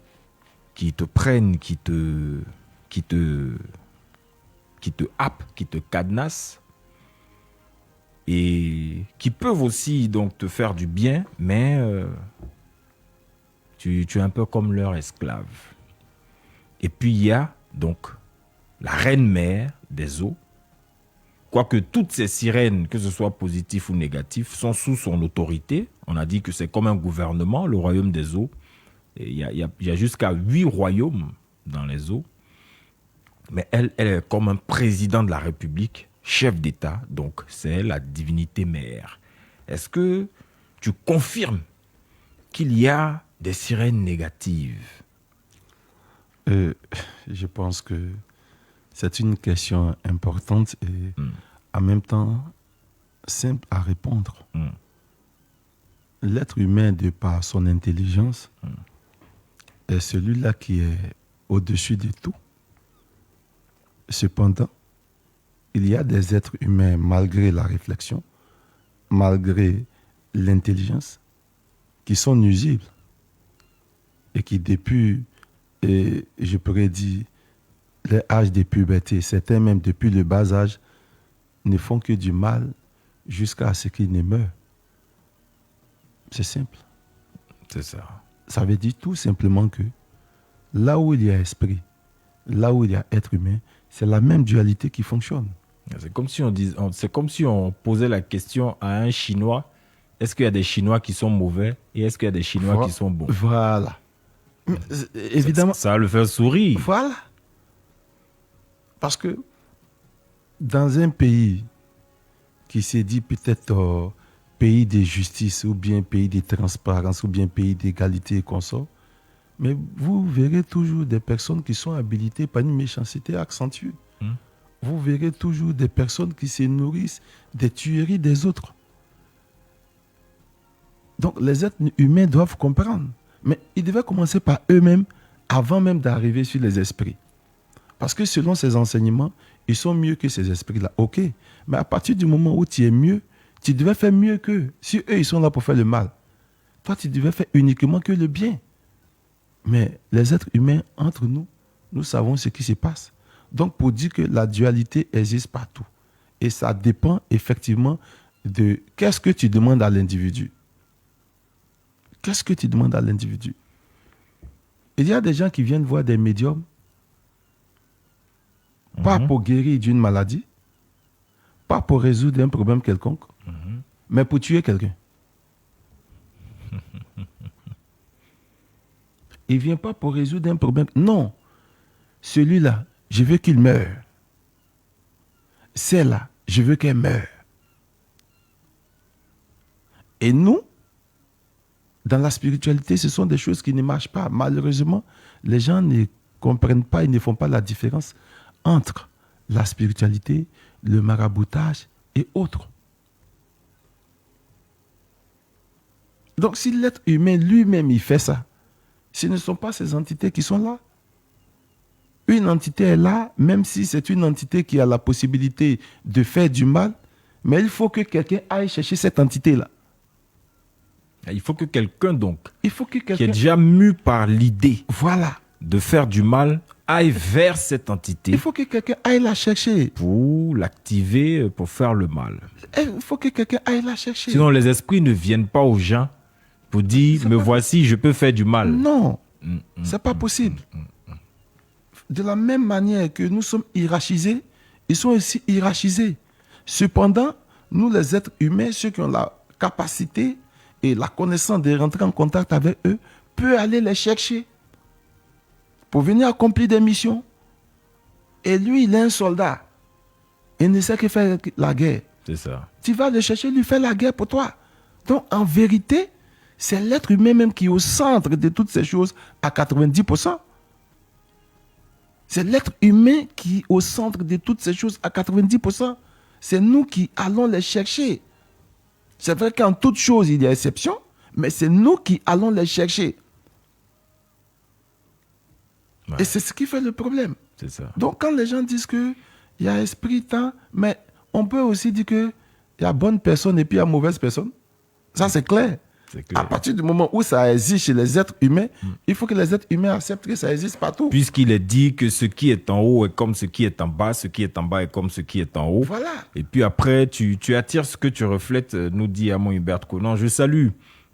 qui te prennent, qui te happent, qui te cadenassent, et qui peuvent aussi donc te faire du bien, mais tu es un peu comme leur esclave. Et puis il y a donc la reine mère des eaux, quoique toutes ces sirènes, que ce soit positif ou négatif, sont sous son autorité. On a dit que c'est comme un gouvernement, le royaume des eaux. Il y a jusqu'à 8 royaumes dans les eaux. Mais elle est comme un président de la République, chef d'État, donc c'est la divinité mère. Est-ce que tu confirmes qu'il y a des sirènes négatives? Je pense que c'est une question importante et en même temps simple à répondre. L'être humain, de par son intelligence, est celui-là qui est au-dessus de tout. Cependant, il y a des êtres humains, malgré la réflexion, malgré l'intelligence, qui sont nuisibles et qui, depuis, et je pourrais dire, les âges de puberté, certains même depuis le bas âge, ne font que du mal jusqu'à ce qu'ils ne meurent. C'est simple. C'est ça. Ça veut dire tout simplement que là où il y a esprit, là où il y a être humain, c'est la même dualité qui fonctionne. C'est comme si on posait la question à un Chinois, est-ce qu'il y a des Chinois qui sont mauvais et est-ce qu'il y a des Chinois qui sont bons? Voilà. Évidemment. Ça va le faire sourire. Voilà. Parce que dans un pays qui s'est dit peut-être pays de justice ou bien pays de transparence ou bien pays d'égalité et consorts, mais vous verrez toujours des personnes qui sont habilitées par une méchanceté accentuée. Vous verrez toujours des personnes qui se nourrissent des tueries des autres. Donc les êtres humains doivent comprendre. Mais ils devaient commencer par eux-mêmes avant même d'arriver sur les esprits. Parce que selon ces enseignements, ils sont mieux que ces esprits-là. Ok, mais à partir du moment où tu es mieux, tu devais faire mieux qu'eux. Si eux, ils sont là pour faire le mal, toi, tu devais faire uniquement que le bien. Mais les êtres humains, entre nous, nous savons ce qui se passe. Donc, pour dire que la dualité existe partout. Et ça dépend effectivement de qu'est-ce que tu demandes à l'individu. Qu'est-ce que tu demandes à l'individu? Il y a des gens qui viennent voir des médiums, pas pour guérir d'une maladie, pas pour résoudre un problème quelconque, mais pour tuer quelqu'un. Il ne vient pas pour résoudre un problème. Non. Celui-là, je veux qu'il meure. Celle-là, je veux qu'elle meure. Et nous, dans la spiritualité, ce sont des choses qui ne marchent pas. Malheureusement, les gens ne comprennent pas, ils ne font pas la différence entre la spiritualité, le maraboutage et autres. Donc, si l'être humain lui-même, il fait ça, ce ne sont pas ces entités qui sont là. Une entité est là, même si c'est une entité qui a la possibilité de faire du mal, mais il faut que quelqu'un aille chercher cette entité-là. Il faut que quelqu'un, donc, Il faut que qui est quelqu'un... déjà mu par l'idée Voilà. de faire du mal, aille vers cette entité Il faut que quelqu'un aille la chercher. pour l'activer, pour faire le mal. Il faut que quelqu'un aille la chercher. Sinon, les esprits ne viennent pas aux gens pour dire, me voici, je peux faire du mal. Non, c'est pas possible. De la même manière que nous sommes hiérarchisés, ils sont aussi hiérarchisés. Cependant, nous les êtres humains, ceux qui ont la capacité et la connaissance de rentrer en contact avec eux, peuvent aller les chercher pour venir accomplir des missions. Et lui, il est un soldat. Il ne sait que faire la guerre. C'est ça. Tu vas le chercher, lui faire la guerre pour toi. Donc, en vérité, c'est l'être humain même qui est au centre de toutes ces choses à 90%. C'est l'être humain qui est au centre de toutes ces choses à 90%. C'est nous qui allons les chercher. C'est vrai qu'en toute chose, il y a exception, mais c'est nous qui allons les chercher. Ouais. Et c'est ce qui fait le problème. C'est ça. Donc, quand les gens disent qu'il y a esprit, temps, mais on peut aussi dire qu'il y a bonne personne et puis il y a mauvaise personne. Ça, c'est clair. C'est clair. À partir du moment où ça existe chez les êtres humains, il faut que les êtres humains acceptent que ça existe partout. Puisqu'il est dit que ce qui est en haut est comme ce qui est en bas, ce qui est en bas est comme ce qui est en haut. Voilà. Et puis après, tu attires ce que tu reflètes, nous dit Amon Hubert Conan. Je salue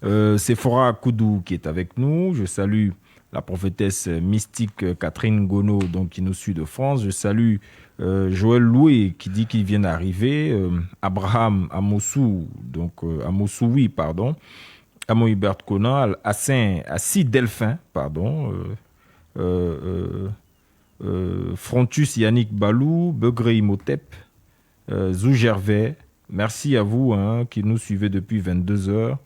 Sephora Koudou qui est avec nous. Je salue la prophétesse mystique Catherine Gono, donc, qui nous suit de France. Je salue Joël Loué qui dit qu'il vient d'arriver. Abraham Amosou, donc Amosoui, pardon. Amon Hubert Conan, Assis Delphin, pardon. Frontus Yannick Balou, Begré Imhotep, Zou Gervais. Merci à vous qui nous suivez depuis 22h.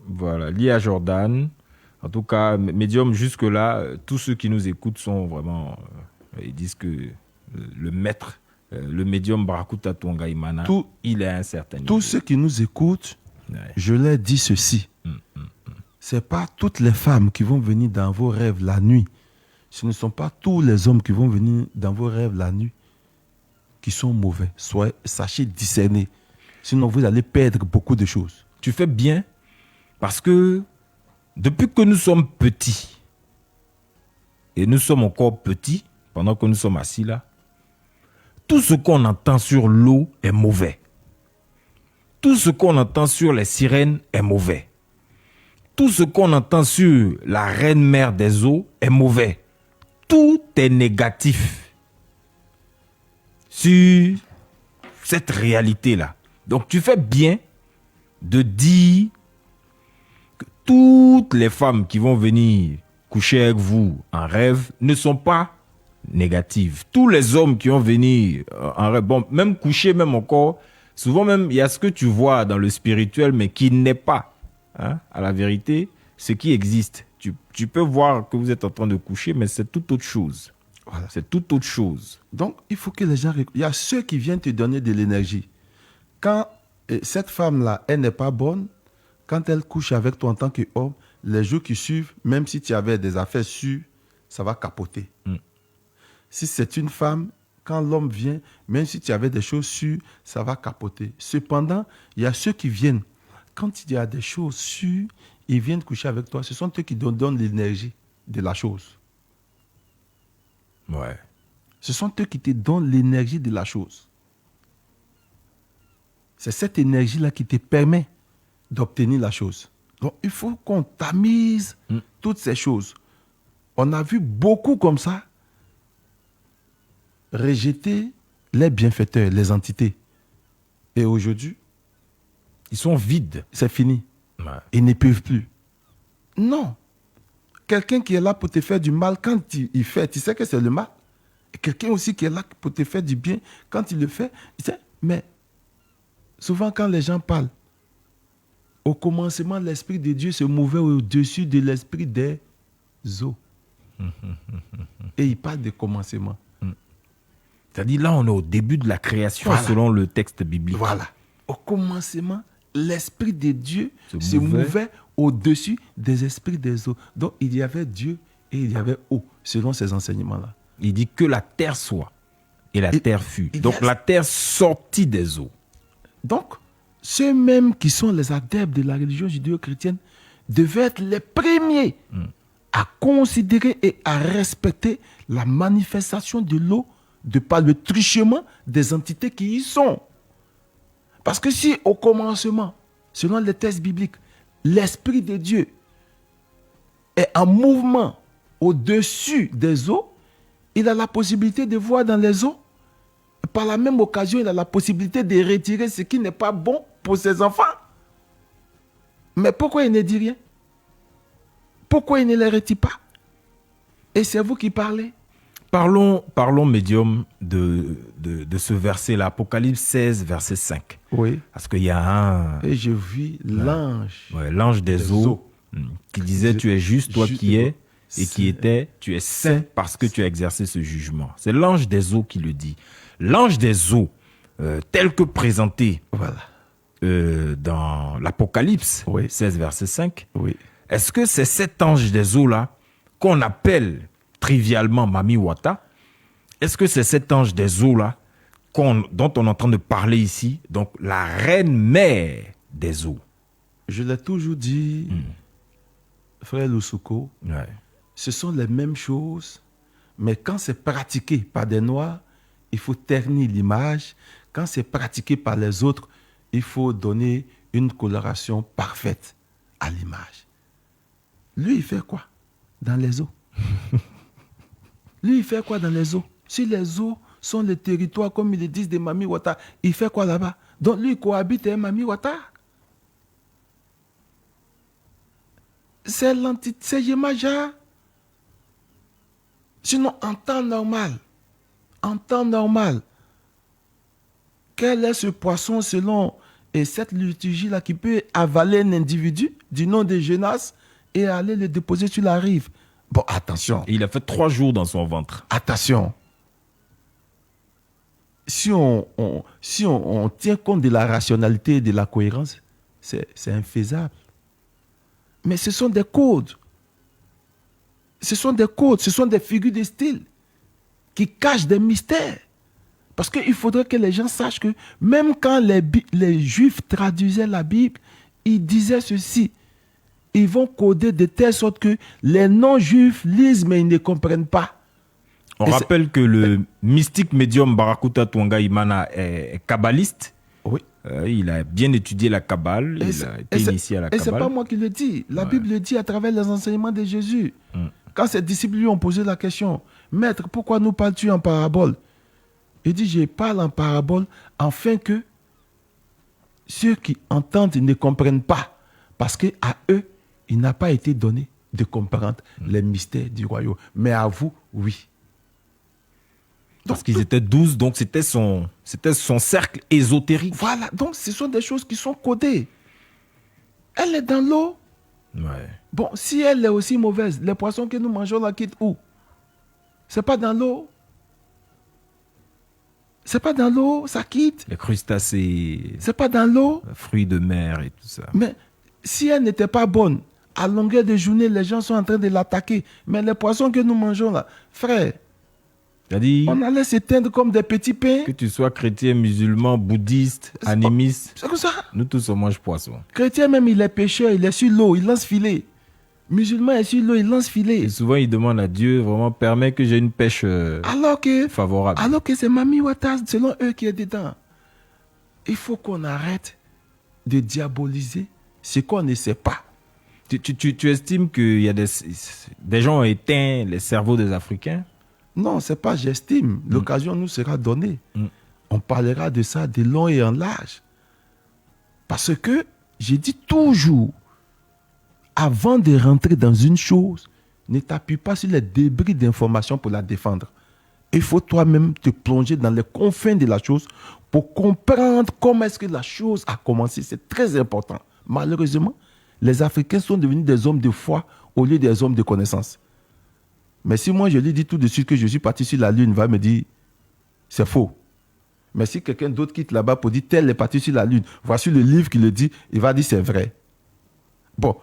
Voilà, Lia Jordan. En tout cas, médium jusque-là, tous ceux qui nous écoutent sont vraiment... ils disent que le maître, le médium Barakuta Tongaimana, il est à un certain niveau. Tous ceux qui nous écoutent, je leur dis ceci. Ce n'est pas toutes les femmes qui vont venir dans vos rêves la nuit. Ce ne sont pas tous les hommes qui vont venir dans vos rêves la nuit qui sont mauvais. Sachez discerner. Sinon, vous allez perdre beaucoup de choses. Tu fais bien parce que depuis que nous sommes petits, et nous sommes encore petits, pendant que nous sommes assis là, tout ce qu'on entend sur l'eau est mauvais. Tout ce qu'on entend sur les sirènes est mauvais. Tout ce qu'on entend sur la reine mère des eaux est mauvais. Tout est négatif sur cette réalité-là. Donc tu fais bien de dire que toutes les femmes qui vont venir coucher avec vous en rêve ne sont pas négatives. Tous les hommes qui vont venir en rêve, bon, même coucher, même encore, souvent même, il y a ce que tu vois dans le spirituel, mais qui n'est pas, à la vérité, ce qui existe. Tu peux voir que vous êtes en train de coucher, mais c'est tout autre chose. Voilà. C'est tout autre chose. Donc, il faut que les gens... Il y a ceux qui viennent te donner de l'énergie. Quand cette femme-là, elle n'est pas bonne, quand elle couche avec toi en tant qu'homme, les jours qui suivent, même si tu avais des affaires sûres, ça va capoter. Si c'est une femme, quand l'homme vient, même si tu avais des choses sûres, ça va capoter. Cependant, il y a ceux qui viennent. Quand il y a des choses sûres, ils viennent coucher avec toi. Ce sont eux qui donnent l'énergie de la chose. Ouais. Ce sont eux qui te donnent l'énergie de la chose. C'est cette énergie-là qui te permet d'obtenir la chose. Donc, il faut qu'on tamise toutes ces choses. On a vu beaucoup comme ça rejeter les bienfaiteurs, les entités. Et aujourd'hui, ils sont vides. C'est fini. Ouais. Ils ne peuvent plus. Non. quelqu'un qui est là pour te faire du mal, quand il fait, tu sais que c'est le mal. Et quelqu'un aussi qui est là pour te faire du bien, quand il le fait, tu sais, mais souvent quand les gens parlent, au commencement, l'Esprit de Dieu se mouvait au-dessus de l'Esprit des eaux. Et il parle de commencement. C'est-à-dire là, on est au début de la création, Voilà. selon le texte biblique. Voilà. Au commencement, l'Esprit de Dieu Se se mouvait. mouvait au-dessus des esprits des eaux. Donc, il y avait Dieu et il y avait eau, selon ces enseignements-là. Il dit que la terre soit, et la Et- terre fut. il y Donc a- la terre sortit des eaux. Donc, ceux-mêmes qui sont les adeptes de la religion judéo-chrétienne devaient être les premiers à considérer et à respecter la manifestation de l'eau de par le truchement des entités qui y sont. Parce que si au commencement, selon les textes bibliques, l'Esprit de Dieu est en mouvement au-dessus des eaux, il a la possibilité de voir dans les eaux. Par la même occasion, il a la possibilité de retirer ce qui n'est pas bon pour ses enfants. Mais pourquoi il ne dit rien? Pourquoi il ne les retire pas? Et c'est vous qui parlez. Parlons médium de ce verset-là, Apocalypse 16, verset 5. Oui. Parce qu'il y a Et je vis l'ange. l'ange des eaux qui disait, Disait, tu es juste, toi juste, qui es, et saint. qui était, tu es saint parce que tu as exercé ce jugement. C'est l'ange des eaux qui le dit. L'ange des eaux, tel que présenté Voilà. dans l'Apocalypse Oui. 16, verset 5, Oui. est-ce que c'est cet ange des eaux-là qu'on appelle trivialement Mami Wata? Est-ce que c'est cet ange des eaux-là dont on est en train de parler ici, donc la reine mère des eaux? Je l'ai toujours dit, frère Lusoko, Ouais. ce sont les mêmes choses, mais quand c'est pratiqué par des Noirs, il faut ternir l'image. Quand c'est pratiqué par les autres, il faut donner une coloration parfaite à l'image. Lui, il fait quoi dans les eaux? Lui, il fait quoi dans les eaux? Si les eaux sont les territoires, comme ils le disent, de Mami Wata, il fait quoi là-bas? Donc lui, il cohabite avec Mami Wata. C'est l'entité, c'est Yemaja. Sinon, en temps normal, quel est ce poisson selon cette liturgie-là qui peut avaler un individu du nom de Jonas et aller le déposer sur la rive? Bon, attention. Et il a fait 3 jours dans son ventre. Attention. Si on tient compte de la rationalité et de la cohérence, c'est infaisable. Mais ce sont des codes. Ce sont des codes, ce sont des figures de style qui cachent des mystères. Parce qu'il faudrait que les gens sachent que même quand les Juifs traduisaient la Bible, ils disaient ceci. Ils vont coder de telle sorte que les non-juifs lisent mais ils ne comprennent pas. On Et rappelle que le mystique médium Barakuta Twanga Imana est kabbaliste. Oui. Il a bien étudié la Kabbale, Et il c'est- a été initié à la Et c'est Kabbale. pas moi qui le dis. La Bible le dit à travers les enseignements de Jésus. Quand ses disciples lui ont posé la question, Maître, pourquoi nous parles-tu en parabole? Il dit, je parle en parabole afin que ceux qui entendent ne comprennent pas. Parce qu'à eux, il n'a pas été donné de comprendre les mystères du royaume. Mais à vous, oui. Parce qu'ils étaient 12, donc c'était son cercle ésotérique. Voilà, donc ce sont des choses qui sont codées. Elle est dans l'eau. Ouais. Bon, si elle est aussi mauvaise, les poissons que nous mangeons là quittent où? C'est pas dans l'eau. C'est pas dans l'eau, ça quitte. Les crustacés, C'est pas dans l'eau. fruits de mer et tout ça. Mais si elle n'était pas bonne, à longueur de journée, les gens sont en train de l'attaquer. Mais les poissons que nous mangeons là, frère, C'est-à-dire on allait s'éteindre comme des petits pains. que tu sois chrétien, musulman, bouddhiste, animiste, C'est comme ça. nous tous on mange poisson. Chrétien même, il est pêcheur, il est sur l'eau, il lance filet. Musulman est sur l'eau, il lance filet. Et souvent il demande à Dieu, vraiment, permet que j'ai une pêche Alors que favorable. c'est Mami Wata, selon eux, qui est dedans. Il faut qu'on arrête de diaboliser ce qu'on ne sait pas. Tu estimes qu'il y a des gens ont éteint les cerveaux des Africains? Non, c'est pas j'estime. L'occasion nous sera donnée. On parlera de ça de long et en large. Parce que, j'ai dit toujours, avant de rentrer dans une chose, ne t'appuie pas sur les débris d'informations pour la défendre. Il faut toi-même te plonger dans les confins de la chose pour comprendre comment est-ce que la chose a commencé. C'est très important. Malheureusement, les Africains sont devenus des hommes de foi au lieu des hommes de connaissance. Mais si moi je lui dis tout de suite que je suis parti sur la Lune, il va me dire c'est faux. Mais si quelqu'un d'autre quitte là-bas pour dire tel est parti sur la Lune, voici le livre qui le dit, il va dire c'est vrai. Bon,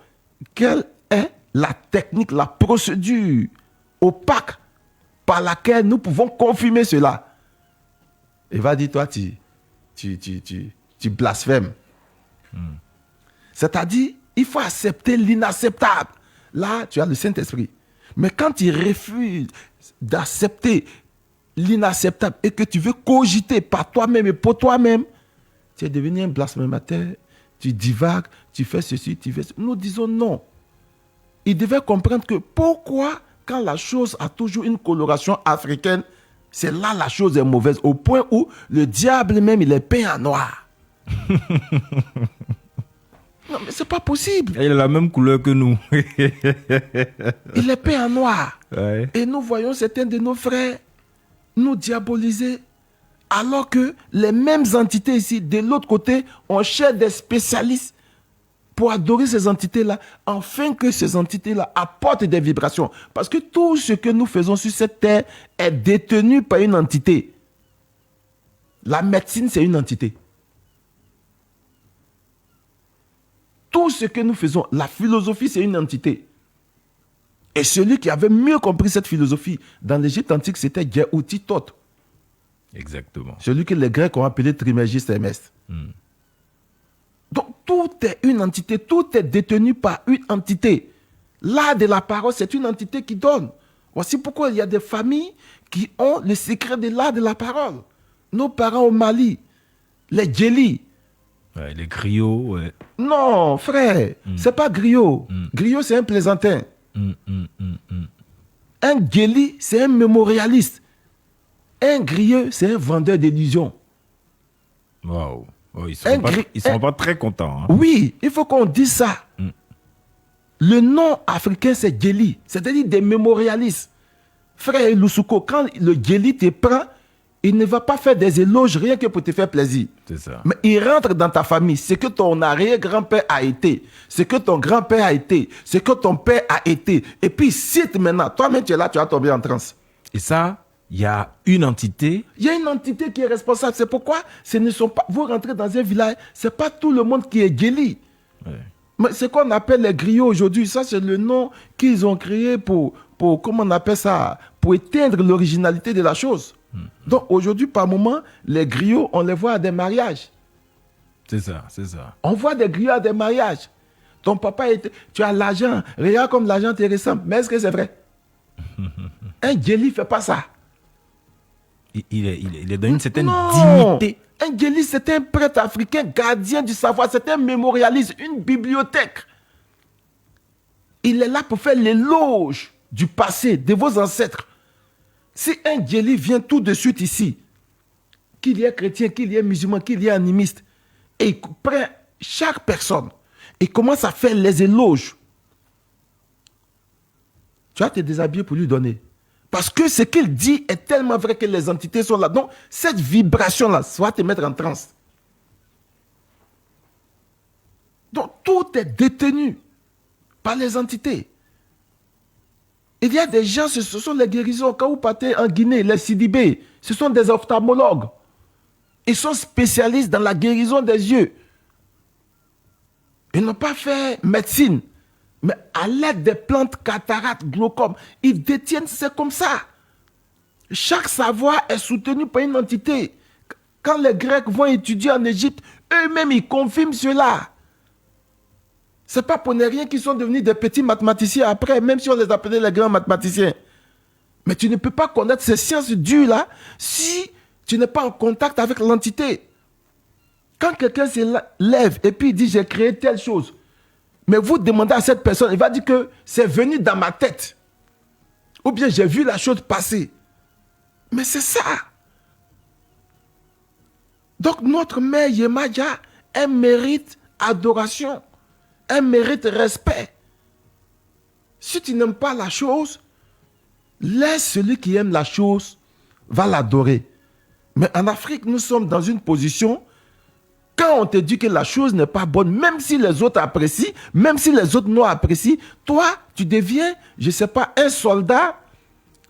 quelle est la technique, la procédure opaque par laquelle nous pouvons confirmer cela? Il va dire toi tu blasphèmes. C'est-à-dire, il faut accepter l'inacceptable. Là, tu as le Saint-Esprit. Mais quand tu refuses d'accepter l'inacceptable et que tu veux cogiter par toi-même et pour toi-même, tu es devenu un blasphémateur, tu divagues, tu fais ceci, tu fais ceci. Nous disons non. Il devait comprendre que pourquoi, quand la chose a toujours une coloration africaine, c'est là la chose est mauvaise, au point où le diable même, il est peint en noir. Non, mais c'est pas possible. Il a la même couleur que nous. Il est peint en noir. Ouais. Et nous voyons certains de nos frères nous diaboliser, alors que les mêmes entités ici, de l'autre côté, on cherche des spécialistes pour adorer ces entités-là, afin que ces entités-là apportent des vibrations. Parce que tout ce que nous faisons sur cette terre est détenu par une entité. La médecine, c'est une entité. Tout ce que nous faisons, la philosophie, c'est une entité. Et celui qui avait mieux compris cette philosophie dans l'Égypte antique, c'était Géouti Thoth. Exactement. Celui que les Grecs ont appelé Trismégiste Hermès. Donc tout est une entité, tout est détenu par une entité. L'art de la parole, c'est une entité qui donne. Voici pourquoi il y a des familles qui ont le secret de l'art de la parole. Nos parents au Mali, les Djeli. Ouais, les griots, ouais. Non, frère, c'est pas griot. Griot, c'est un plaisantin. Un Djeli, c'est un mémorialiste. Un griot, c'est un vendeur d'illusions. Waouh. Oh, ils sont pas très contents. Hein. Oui, il faut qu'on dise ça. Le nom africain, c'est Djeli, c'est-à-dire des mémorialistes. Frère Lusoko, quand le Djeli te prend, il ne va pas faire des éloges rien que pour te faire plaisir. C'est ça. Mais il rentre dans ta famille. C'est que ton arrière-grand-père a été. C'est que ton grand-père a été. C'est que ton père a été. Et puis, cite maintenant. Toi-même, tu es là, tu vas tomber en transe. Et ça, il y a une entité. Il y a une entité qui est responsable. C'est pourquoi ce ne sont pas. Vous rentrez dans un village, ce n'est pas tout le monde qui est Djeli. Ouais. Mais ce qu'on appelle les griots aujourd'hui, ça, c'est le nom qu'ils ont créé pour comment on appelle ça, pour éteindre l'originalité de la chose. Donc aujourd'hui, par moment, les griots, on les voit à des mariages. C'est ça, c'est ça. On voit des griots à des mariages. Ton papa, tu as l'argent, regarde comme l'argent te ressemble. Mais est-ce que c'est vrai? Un Djeli ne fait pas ça. Il est dans une certaine Non. dignité. Un Djeli, c'est un prêtre africain, gardien du savoir, c'est un mémorialiste, une bibliothèque. Il est là pour faire l'éloge du passé, de vos ancêtres. Si un Djeli vient tout de suite ici, qu'il y ait chrétien, qu'il y ait musulman, qu'il y ait animiste, et il prend chaque personne et commence à faire les éloges, tu vas te déshabiller pour lui donner. Parce que ce qu'il dit est tellement vrai que les entités sont là. Donc, cette vibration-là, ça va te mettre en transe. Donc, tout est détenu par les entités. Il y a des gens, ce sont les guérisons. Quand vous partez en Guinée, les Sidibé, ce sont des ophtalmologues. Ils sont spécialistes dans la guérison des yeux. Ils n'ont pas fait médecine. Mais à l'aide des plantes, cataractes, glaucome, ils détiennent, c'est comme ça. Chaque savoir est soutenu par une entité. Quand les Grecs vont étudier en Égypte, eux-mêmes, ils confirment cela. Ce n'est pas pour ne rien qu'ils sont devenus des petits mathématiciens après, même si on les appelait les grands mathématiciens. Mais tu ne peux pas connaître ces sciences dures-là si tu n'es pas en contact avec l'entité. Quand quelqu'un se lève et puis il dit « j'ai créé telle chose », mais vous demandez à cette personne, il va dire que c'est venu dans ma tête. Ou bien j'ai vu la chose passer. Mais c'est ça. Donc notre mère Yemaja, elle mérite adoration. Elle mérite respect. Si tu n'aimes pas la chose, laisse celui qui aime la chose, va l'adorer. Mais en Afrique, nous sommes dans une position, quand on te dit que la chose n'est pas bonne, même si les autres apprécient, même si les autres non apprécient, toi, tu deviens, je ne sais pas, un soldat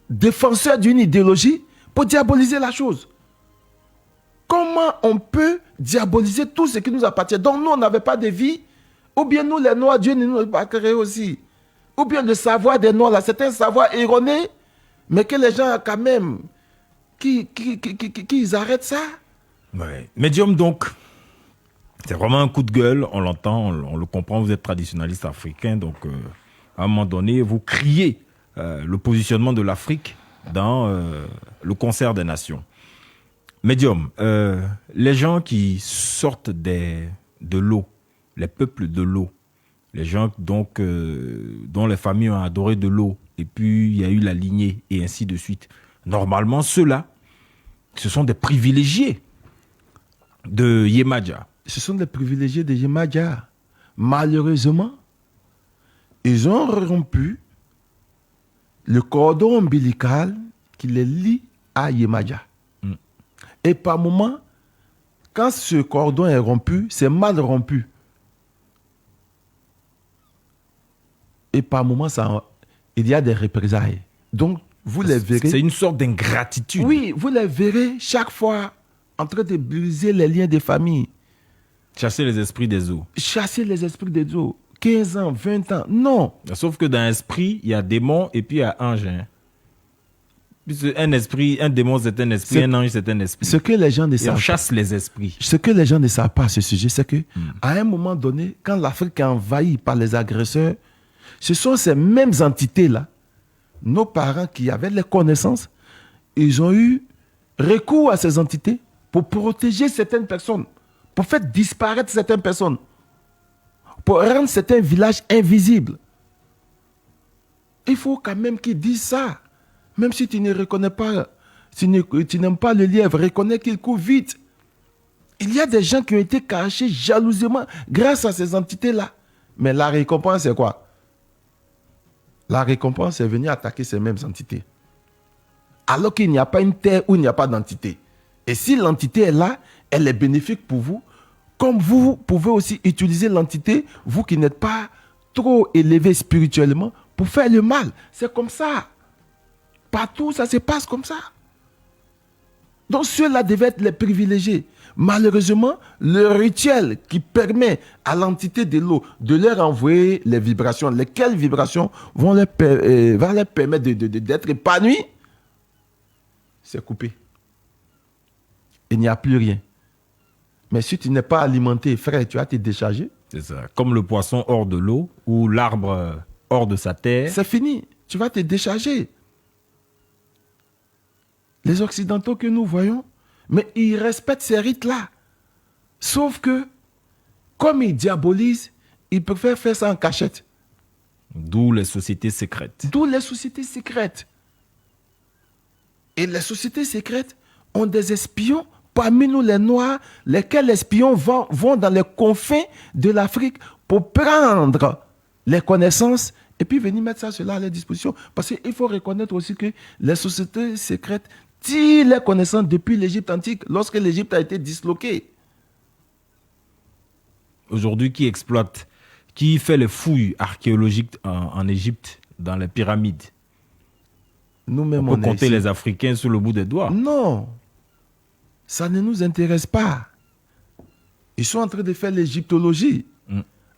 défenseur d'une idéologie pour diaboliser la chose. Comment on peut diaboliser tout ce qui nous appartient? Donc nous, on n'avait pas de vie, ou bien nous, les Noirs, Dieu ne nous a pas créés aussi. Ou bien le savoir des Noirs, là, c'est un savoir erroné, mais que les gens, quand même, qu'ils arrêtent ça. Ouais. Médium, donc, c'est vraiment un coup de gueule, on l'entend, on le comprend, vous êtes traditionnaliste africain, donc à un moment donné, vous criez le positionnement de l'Afrique dans le concert des nations. Médium, les gens qui sortent de l'eau, les peuples de l'eau, les gens donc, dont les familles ont adoré de l'eau, et puis il y a eu la lignée, et ainsi de suite. Normalement, ceux-là, ce sont des privilégiés de Yemaja. Ce sont des privilégiés de Yemaja. Malheureusement, ils ont rompu le cordon ombilical qui les lie à Yemaja. Et par moment, quand ce cordon est rompu, c'est mal rompu. Et par moment, il y a des représailles. Donc, vous les verrez. C'est une sorte d'ingratitude. Oui, vous les verrez chaque fois en train de briser les liens des familles. Chasser les esprits des eaux. Chasser les esprits des eaux. 15 ans, 20 ans, non. Sauf que dans l'esprit, il y a démon et puis il y a ange. Un esprit, un démon c'est un esprit, un ange c'est un esprit. Ce que les gens ne savent pas. On chasse les esprits. Ce que les gens ne savent pas à ce sujet, c'est que à un moment donné, quand l'Afrique est envahie par les agresseurs, ce sont ces mêmes entités-là, nos parents qui avaient les connaissances, ils ont eu recours à ces entités pour protéger certaines personnes, pour faire disparaître certaines personnes, pour rendre certains villages invisibles. Il faut quand même qu'ils disent ça. Même si tu ne reconnais pas, tu n'aimes pas le lièvre, reconnais qu'il court vite. Il y a des gens qui ont été cachés jalousement grâce à ces entités-là. Mais la récompense, c'est quoi? La récompense, c'est venir attaquer ces mêmes entités. Alors qu'il n'y a pas une terre où il n'y a pas d'entité. Et si l'entité est là, elle est bénéfique pour vous. Comme vous pouvez aussi utiliser l'entité, vous qui n'êtes pas trop élevé spirituellement, pour faire le mal. C'est comme ça. Partout, ça se passe comme ça. Donc ceux-là devaient être les privilégiés. Malheureusement, le rituel qui permet à l'entité de l'eau de leur envoyer les vibrations, lesquelles vibrations vont leur permettre d'être épanouis, c'est coupé. Il n'y a plus rien. Mais si tu n'es pas alimenté, frère, tu vas te décharger. C'est ça. Comme le poisson hors de l'eau ou l'arbre hors de sa terre. C'est fini. Tu vas te décharger. Les Occidentaux que nous voyons, mais ils respectent ces rites-là. Sauf que, comme ils diabolisent, ils préfèrent faire ça en cachette. D'où les sociétés secrètes. D'où les sociétés secrètes. Et les sociétés secrètes ont des espions parmi nous les Noirs, lesquels espions vont dans les confins de l'Afrique pour prendre les connaissances et puis venir mettre cela à leur disposition. Parce qu'il faut reconnaître aussi que les sociétés secrètes tirent les connaissances depuis l'Égypte antique, lorsque l'Égypte a été disloquée. Aujourd'hui, qui exploite, qui fait les fouilles archéologiques en Égypte, dans les pyramides? Nous-mêmes, on peut compter les Africains sur le bout des doigts. Non, ça ne nous intéresse pas. Ils sont en train de faire l'égyptologie.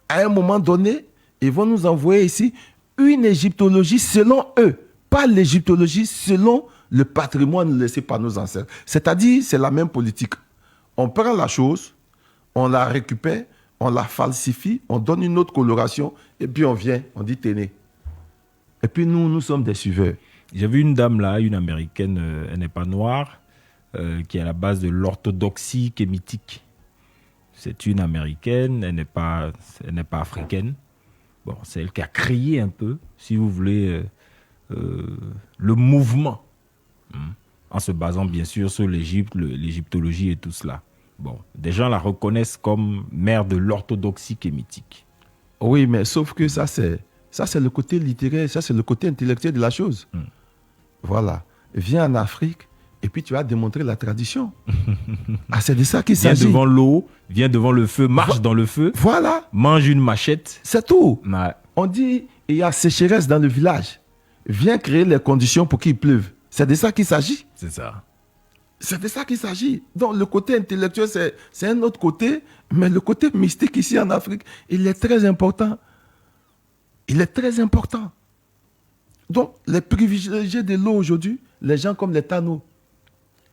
À un moment donné, ils vont nous envoyer ici une égyptologie selon eux, pas l'égyptologie selon le patrimoine laissé par nos ancêtres. C'est-à-dire, c'est la même politique. On prend la chose, on la récupère, on la falsifie, on donne une autre coloration, et puis on vient, on dit tenez. Et puis nous sommes des suiveurs. J'ai vu une dame là, une américaine, elle n'est pas noire, qui est à la base de l'orthodoxie kémitique. C'est une américaine, elle n'est pas africaine. Bon, c'est elle qui a créé un peu, si vous voulez, le mouvement, en se basant bien sûr sur l'Égypte, l'égyptologie et tout cela. Bon, des gens la reconnaissent comme mère de l'orthodoxie kémitique. Oui, mais sauf que ça, Ça, c'est le côté littéraire, ça, c'est le côté intellectuel de la chose. Voilà. Viens en Afrique et puis tu vas démontrer la tradition. C'est de ça qu'il Viens s'agit. devant l'eau, viens devant le feu, marche dans le feu, Voilà, mange une machette. c'est tout. Ouais. On dit, il y a sécheresse dans le village. Viens créer les conditions pour qu'il pleuve. C'est de ça qu'il s'agit. C'est ça. C'est de ça qu'il s'agit. Donc, le côté intellectuel, c'est un autre côté. Mais le côté mystique ici en Afrique, il est très important. Il est très important. Donc, les privilégiés de l'eau aujourd'hui, les gens comme les Tano,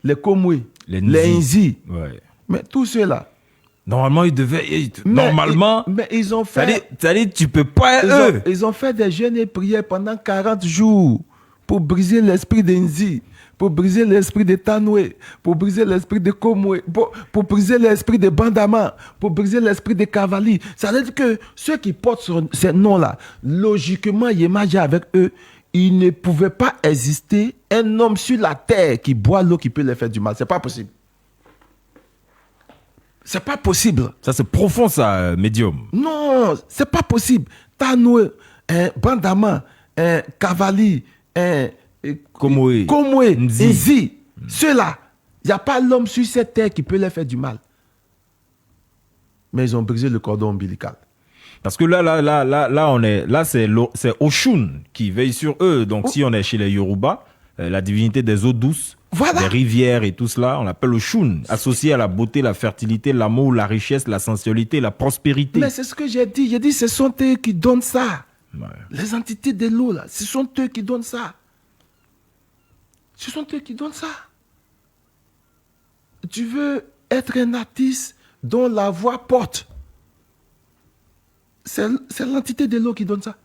les Komwe, Les les Nzi. Nzi, Ouais. mais tous ceux-là. Normalement, ils devaient. Mais Normalement. mais ils ont fait. C'est-à-dire, tu peux pas eux. Ils ont fait des jeûnes et prières pendant 40 jours pour briser l'esprit des Nzi, pour briser l'esprit des Tanoué, pour briser l'esprit des Komwe, pour briser l'esprit des Bandama, pour briser l'esprit des Kavali. Ça veut dire que ceux qui portent ces noms-là, logiquement, Yemaja avec eux, il ne pouvait pas exister un homme sur la terre qui boit l'eau qui peut les faire du mal. C'est pas possible. C'est pas possible. Ça, c'est profond, ça, médium. Non, c'est pas possible. Tanoué, Bandama, Kavali, Komwe, Nzi. Nzi, ceux-là, il n'y a pas l'homme sur cette terre qui peut les faire du mal. Mais ils ont brisé le cordon ombilical. Parce que là, c'est Oshun qui veille sur eux. Donc, si on est chez les Yoruba, la divinité des eaux douces, Voilà. des rivières et tout cela, on l'appelle Oshun, associé à la beauté, la fertilité, l'amour, la richesse, la sensualité, la prospérité. Mais c'est ce que j'ai dit. J'ai dit, ce sont eux qui donnent ça. Ouais. Les entités de l'eau, là, ce sont eux qui donnent ça. Ce sont eux qui donnent ça. Tu veux être un artiste dont la voix porte. C'est l'entité de l'eau qui donne ça.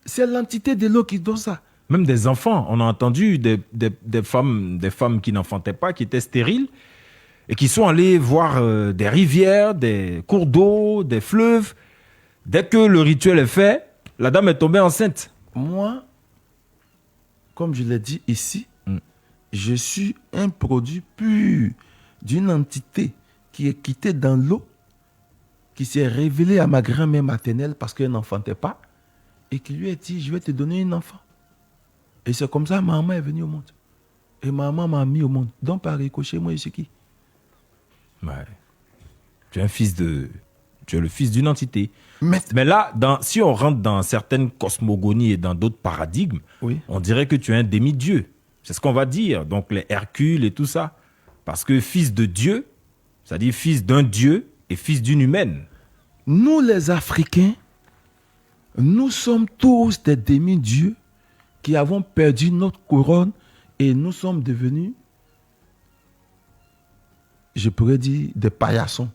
C'est l'entité de l'eau qui donne ça. Même des enfants, on a entendu des femmes qui n'enfantaient pas, qui étaient stériles, et qui sont allées voir des rivières, des cours d'eau, des fleuves. Dès que le rituel est fait, la dame est tombée enceinte. Moi, comme je l'ai dit ici, je suis un produit pur d'une entité qui est quittée dans l'eau, qui s'est révélée à ma grand-mère maternelle parce qu'elle n'enfantait pas, et qui lui a dit, je vais te donner un enfant. Et c'est comme ça que ma maman est venue au monde. Et ma maman m'a mis au monde. Donc par ricochet, moi, je suis qui? Ouais. Tu es le fils d'une entité. Mais là, si on rentre dans certaines cosmogonies et dans d'autres paradigmes, oui. on dirait que tu es un demi-dieu. C'est ce qu'on va dire. Donc les Hercules et tout ça. Parce que fils de Dieu, c'est-à-dire fils d'un Dieu et fils d'une humaine. Nous, les Africains, nous sommes tous des demi-dieux qui avons perdu notre couronne et nous sommes devenus, je pourrais dire, des paillassons.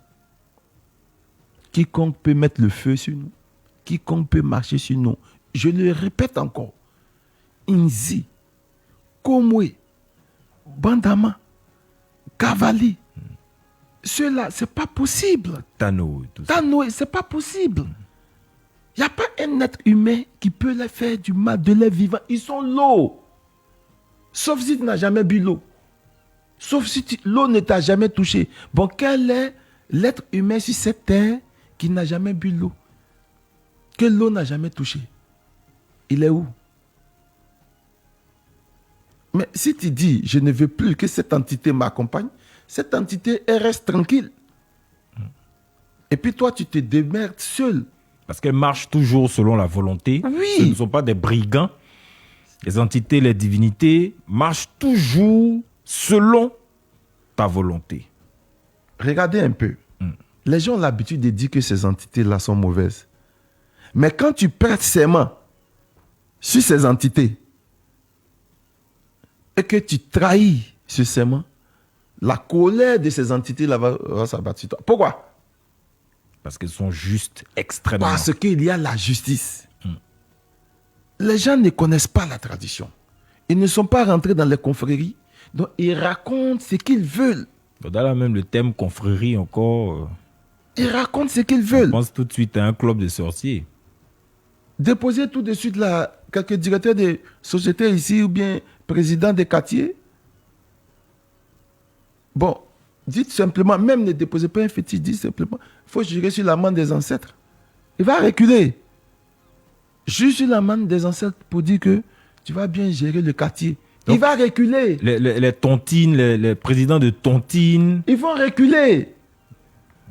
Quiconque peut mettre le feu sur nous, quiconque peut marcher sur nous. Je le répète encore. Nzi, Komwe, Bandama, Kavali. Ceux-là, c'est pas possible. Tano et tout ça. Tanoé, c'est pas possible. Il n'y a pas un être humain qui peut les faire du mal de leur vivant. Ils sont l'eau. Sauf si tu n'as jamais bu l'eau. Sauf si l'eau ne t'a jamais touché. Bon, quel est l'être humain sur cette terre qui n'a jamais bu l'eau? Que l'eau n'a jamais touché? Il est où? Mais si tu dis, je ne veux plus que cette entité m'accompagne, cette entité, elle reste tranquille. Et puis toi, tu te démerdes seul. Parce qu'elles marchent toujours selon la volonté. Oui. Ce ne sont pas des brigands. Les entités, les divinités marchent toujours selon ta volonté. Regardez un peu. Les gens ont l'habitude de dire que ces entités-là sont mauvaises. Mais quand tu prêtes serment sur ces entités et que tu trahis ce serment, la colère de ces entités-là va s'abattre sur toi. Pourquoi? Parce qu'elles sont justes extrêmement. Parce qu'il y a la justice. Les gens ne connaissent pas la tradition. Ils ne sont pas rentrés dans les confréries. Donc, ils racontent ce qu'ils veulent. Dans là même le thème confrérie encore. Ils racontent ce qu'ils On veulent. pense tout de suite à un club de sorciers. Déposez tout de suite là, quelques directeurs de sociétés ici ou bien président des quartiers. Bon, dites simplement, même ne déposez pas un fétiche, dites simplement, il faut jurer sur la main des ancêtres. Il va reculer. Juste la main des ancêtres pour dire que tu vas bien gérer le quartier. Donc, il va reculer. Les tontines, les présidents de tontines. Ils vont reculer.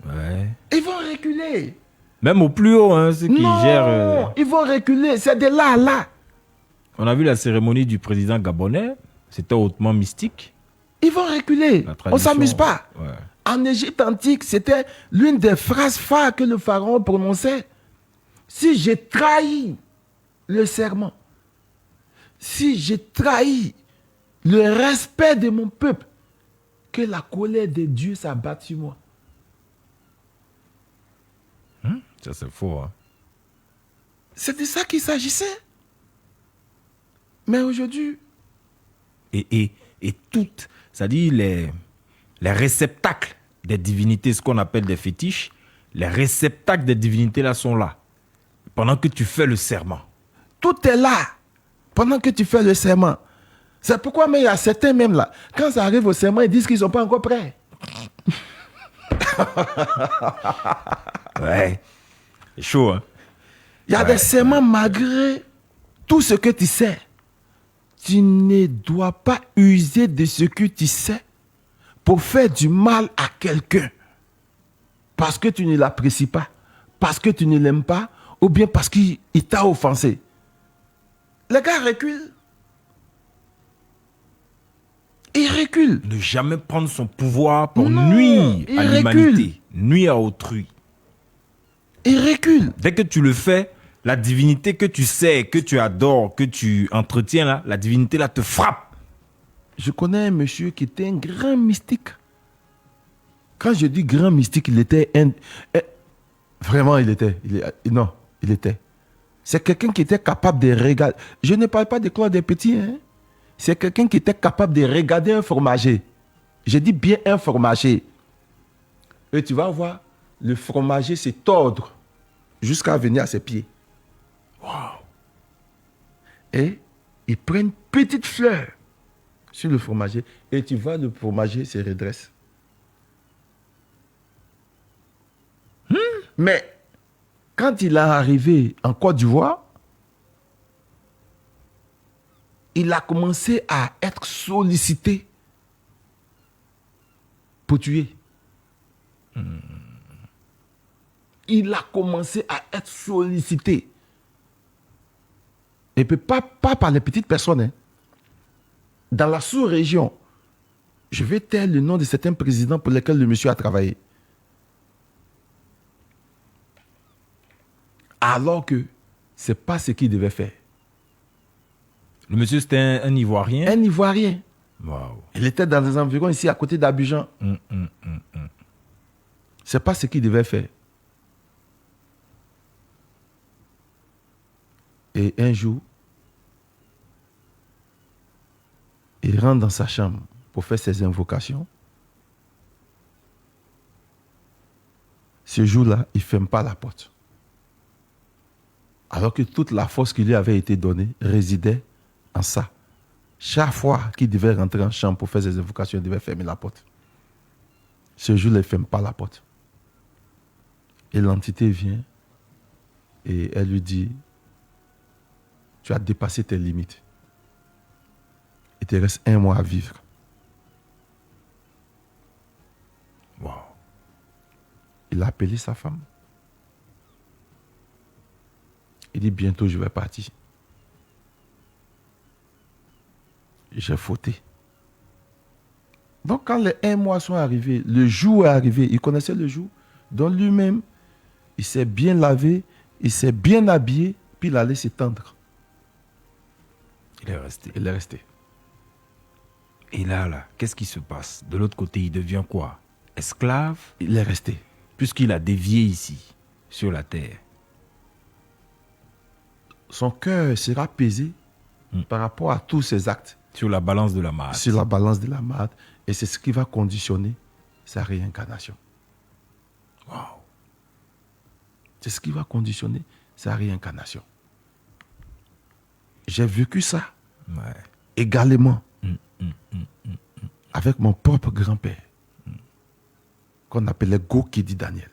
Ouais. Ils vont reculer. Même au plus haut, hein, ceux qui Non, gèrent. ils vont reculer. C'est de là à là. On a vu la cérémonie du président gabonais. C'était hautement mystique. Ils vont reculer. La On tradition, ne s'amuse pas. ouais. En Égypte antique, c'était l'une des phrases phares que le pharaon prononçait. Si j'ai trahi le serment, si j'ai trahi le respect de mon peuple, que la colère de Dieu s'abatte sur moi. Ça, c'est faux. Hein. C'est de ça qu'il s'agissait. Mais aujourd'hui, Et toutes, c'est-à-dire les réceptacles des divinités, ce qu'on appelle des fétiches, les réceptacles des divinités là sont là. Pendant que tu fais le serment. tout est là pendant que tu fais le serment. C'est pourquoi mais il y a certains même là, quand ça arrive au serment, ils disent qu'ils ne sont pas encore prêts. Ouais. C'est chaud, hein. Il y a des serments malgré tout ce que tu sais. Tu ne dois pas user de ce que tu sais pour faire du mal à quelqu'un. Parce que tu ne l'apprécies pas, parce que tu ne l'aimes pas, ou bien parce qu'il t'a offensé. Les gars reculent. Ils reculent. Ne jamais prendre son pouvoir pour Non, nuire il à l'humanité, nuire à autrui. Ils reculent. Dès que tu le fais, la divinité que tu sais, que tu adores, que tu entretiens là, la divinité là te frappe. Je connais un monsieur qui était un grand mystique. Quand je dis grand mystique, il était vraiment, il était. Il était. C'est quelqu'un qui était capable de regarder. Je ne parle pas de Claude des Petits. Hein. C'est quelqu'un qui était capable de regarder un fromager. Je dis bien un fromager. Et tu vas voir, le fromager se tordre jusqu'à venir à ses pieds. Wow. Et il prend une petite fleur sur le fromager et tu vois le fromager se redresse. Mais quand il est arrivé en Côte d'Ivoire, il a commencé à être sollicité pour tuer. Il a commencé à être sollicité. Et puis pas par les petites personnes. Hein. Dans la sous-région, je vais taire le nom de certains présidents pour lesquels le monsieur a travaillé. Alors que ce n'est pas ce qu'il devait faire. Le monsieur, c'était un Ivoirien. Un Ivoirien. Waouh. Il était dans les environs ici, à côté d'Abidjan. Ce n'est pas ce qu'il devait faire. Et un jour, il rentre dans sa chambre pour faire ses invocations. Ce jour-là, il ne ferme pas la porte. Alors que toute la force qui lui avait été donnée résidait en ça. Chaque fois qu'il devait rentrer en chambre pour faire ses invocations, il devait fermer la porte. Ce jour-là, il ne ferme pas la porte. Et l'entité vient et elle lui dit, tu as dépassé tes limites. Il te reste 1 mois à vivre. Wow. Il a appelé sa femme. Il dit, bientôt je vais partir. J'ai fauté. Donc quand les 1 mois sont arrivés, le jour est arrivé, il connaissait le jour, donc lui-même, il s'est bien lavé, il s'est bien habillé, puis il allait s'étendre. Il est resté. Il est resté. Et là, qu'est-ce qui se passe? De l'autre côté, il devient quoi? Esclave? Il est resté. Puisqu'il a dévié ici, sur la terre. Son cœur sera pesé par rapport à tous ses actes. Sur la balance de la marde. Sur la balance de la marde. Et c'est ce qui va conditionner sa réincarnation. Wow. C'est ce qui va conditionner sa réincarnation. J'ai vécu ça également avec mon propre grand-père qu'on appelait Go Kidi Daniel.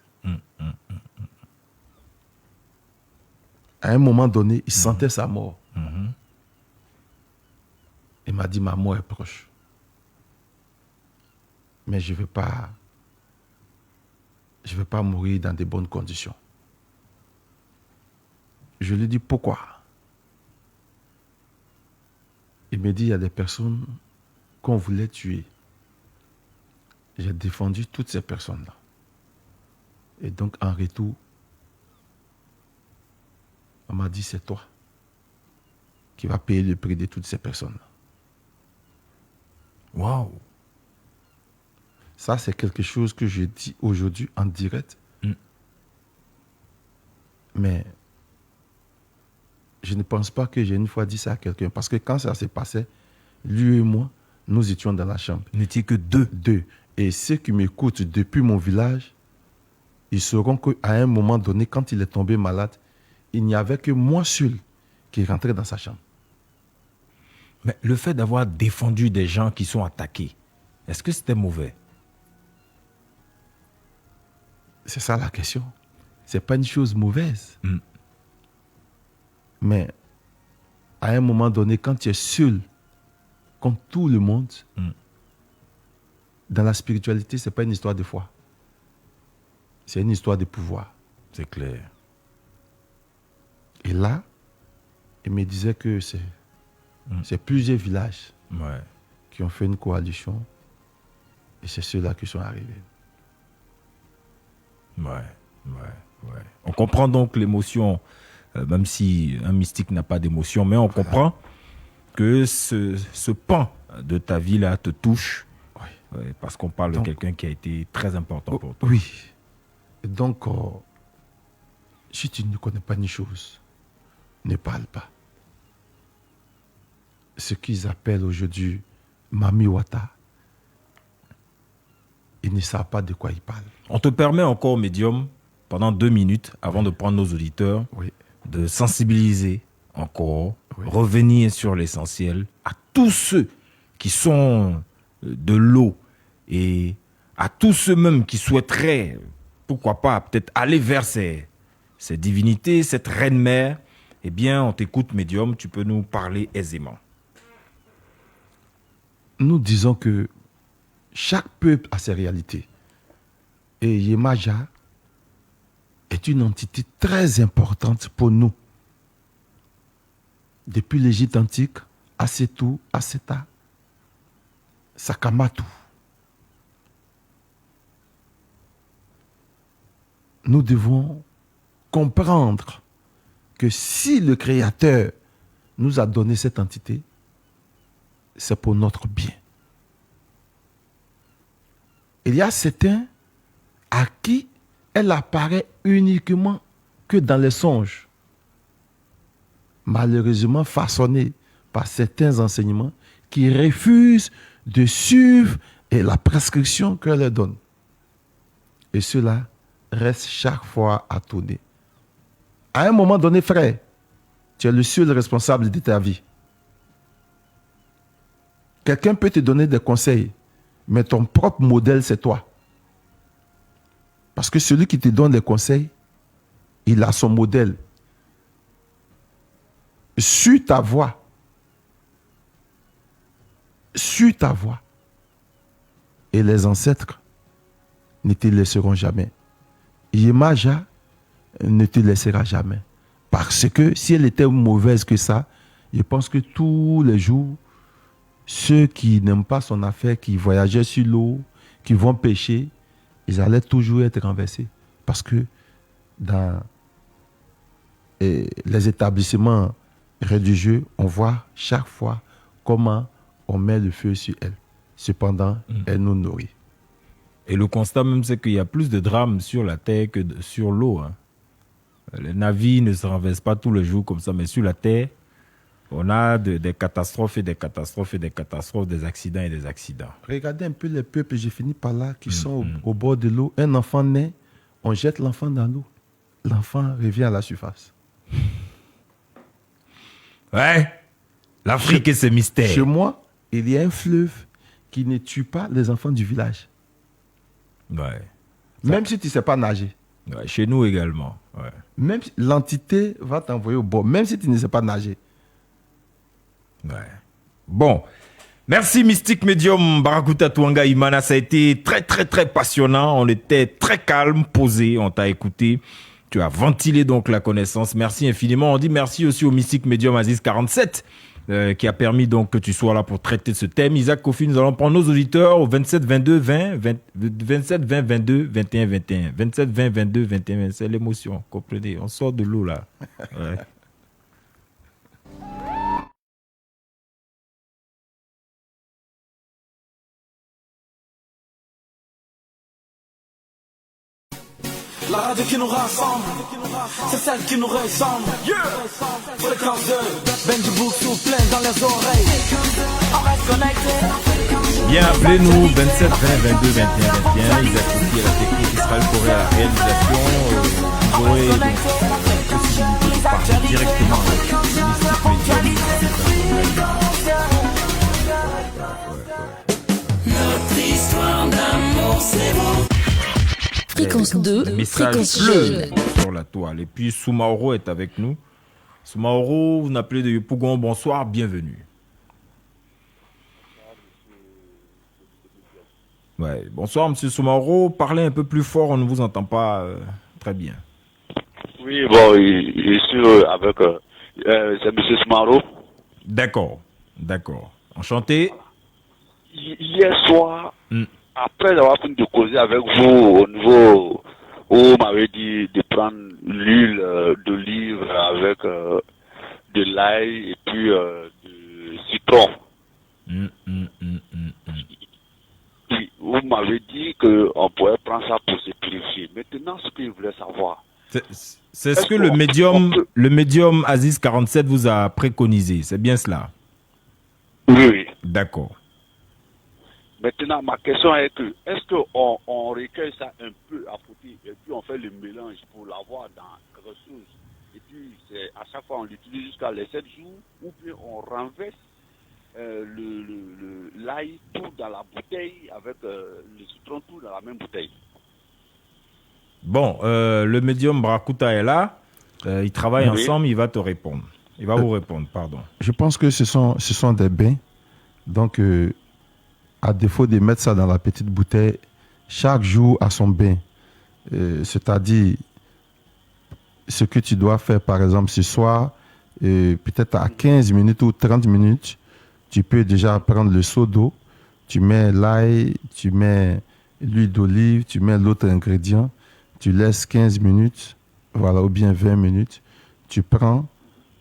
À un moment donné, il sentait sa mort. Il m'a dit, ma mort est proche. Mais je ne vais pas mourir dans de bonnes conditions. Je lui dis, pourquoi? Il me dit, il y a des personnes qu'on voulait tuer. J'ai défendu toutes ces personnes-là. Et donc, en retour, on m'a dit, c'est toi qui vas payer le prix de toutes ces personnes-là. Waouh! Ça, c'est quelque chose que je dis aujourd'hui en direct. Mais je ne pense pas que j'ai une fois dit ça à quelqu'un. Parce que quand ça s'est passé, lui et moi, nous étions dans la chambre. Vous n'étiez que deux. Deux. Et ceux qui m'écoutent depuis mon village, ils sauront qu'à un moment donné, quand il est tombé malade, il n'y avait que moi seul qui rentrait dans sa chambre. Mais le fait d'avoir défendu des gens qui sont attaqués, est-ce que c'était mauvais? C'est ça la question. Ce n'est pas une chose mauvaise. Mais à un moment donné, quand tu es seul contre tout le monde, dans la spiritualité, ce n'est pas une histoire de foi. C'est une histoire de pouvoir. C'est clair. Et là, il me disait que c'est plusieurs villages qui ont fait une coalition. Et c'est ceux-là qui sont arrivés. On comprend donc l'émotion, même si un mystique n'a pas d'émotion, mais on comprend que ce pan de ta vie-là te touche. Parce qu'on parle de quelqu'un qui a été très important pour toi. Oui. Et donc, si tu ne connais pas une chose, ne parle pas. Ce qu'ils appellent aujourd'hui Mami Wata, ils ne savent pas de quoi ils parlent. On te permet encore, médium, pendant 2 minutes, avant de prendre nos auditeurs, de sensibiliser encore, revenir sur l'essentiel à tous ceux qui sont de l'eau et à tous ceux même qui souhaiteraient, pourquoi pas, peut-être aller vers ces divinités, cette reine-mère. Eh bien, on t'écoute, médium, tu peux nous parler aisément. Nous disons que chaque peuple a ses réalités. Et Yemaja est une entité très importante pour nous. Depuis l'Égypte antique, Asetu, Aseta, Sakamatu. Nous devons comprendre que si le Créateur nous a donné cette entité, c'est pour notre bien. Il y a certains à qui elle apparaît uniquement que dans les songes. Malheureusement façonnés par certains enseignements qui refusent de suivre la prescription qu'elle leur donne. Et cela reste chaque fois à tourner. À un moment donné, frère, tu es le seul responsable de ta vie. Quelqu'un peut te donner des conseils, mais ton propre modèle, c'est toi. Parce que celui qui te donne des conseils, il a son modèle. Suis ta voie. Suis ta voie. Et les ancêtres ne te laisseront jamais. Yemaja ne te laissera jamais. Parce que si elle était mauvaise que ça, je pense que tous les jours, ceux qui n'aiment pas son affaire, qui voyageaient sur l'eau, qui vont pêcher, ils allaient toujours être renversés. Parce que dans les établissements religieux, on voit chaque fois comment on met le feu sur elle. Cependant, elle nous nourrit. Et le constat même, c'est qu'il y a plus de drames sur la terre que sur l'eau. Hein. Les navires ne se renversent pas tous les jours comme ça, mais sur la terre, on a des catastrophes et des catastrophes et des catastrophes, des accidents et des accidents. Regardez un peu les peuples, j'ai fini par là, qui sont au bord de l'eau. Un enfant naît, on jette l'enfant dans l'eau. L'enfant revient à la surface. Ouais, l'Afrique et ses mystères. Chez moi, il y a un fleuve qui ne tue pas les enfants du village. Ouais. Même si tu ne sais pas nager. Ouais, chez nous également. Ouais. même l'entité va t'envoyer au bord, même si tu ne sais pas nager. Ouais. Bon. Merci Mystique Medium Barakuta Tuanga Imana, ça a été très très très passionnant, on était très calme, posé, on t'a écouté, tu as ventilé donc la connaissance, merci infiniment, on dit merci aussi au Mystique Medium Aziz 47 qui a permis donc que tu sois là pour traiter de ce thème. Isaac Kofi, nous allons prendre nos auditeurs au 27 22 20, 27 20 22 21 21, 27 20 22 21 20, c'est l'émotion, comprenez, on sort de l'eau là. Ouais. La radio qui nous rassemble, c'est celle qui nous ressemble. Fréquence 2, Benji Book souffle dans les oreilles. On reste connecté. Bien, appelez-nous 27 20 22 21 21. Isaac Kofi à la technique, Israël Corée à la réalisation. Vous aurez donc la possibilité de parler directement avec le Mystique Medium. Notre histoire d'amour, c'est vous. Fréquence 2, Le message fréquence pleut jeune. sur la toile. Et puis Soumaoro est avec nous. Soumaoro, vous n'appelez de Yopougon, bonsoir, bienvenue. Ouais, bonsoir Monsieur Soumaoro, parlez un peu plus fort, on ne vous entend pas très bien. Oui, bon, je suis avec c'est M. Smaro. D'accord, d'accord. Enchanté. Hier soir, Mm. après avoir fini de causer avec vous au niveau où vous m'avez dit de prendre l'huile d'olive avec de l'ail et puis du citron. Puis, vous m'avez dit qu'on pourrait prendre ça pour se purifier. Maintenant, ce que je voulais savoir, C'est ce que le médium Aziz 47 vous a préconisé, c'est bien cela? oui, oui. D'accord. Maintenant, ma question est que, est-ce qu'on recueille ça un peu à côté et puis on fait le mélange pour l'avoir dans quelque chose et puis à chaque fois on l'utilise jusqu'à les 7 jours ou bien on renverse l'ail tout dans la bouteille avec le citron tout dans la même bouteille. Bon, le médium Brakuta est là, ils travaillent Oui. ensemble, il va te répondre. Il va vous répondre, pardon. Je pense que ce sont des bains. Donc, à défaut de mettre ça dans la petite bouteille, chaque jour à son bain. C'est-à-dire, ce que tu dois faire, par exemple, ce soir, peut-être à 15 minutes ou 30 minutes, tu peux déjà prendre le seau d'eau, tu mets l'ail, tu mets l'huile d'olive, tu mets l'autre ingrédient, tu laisses 15 minutes, voilà, ou bien 20 minutes, tu prends,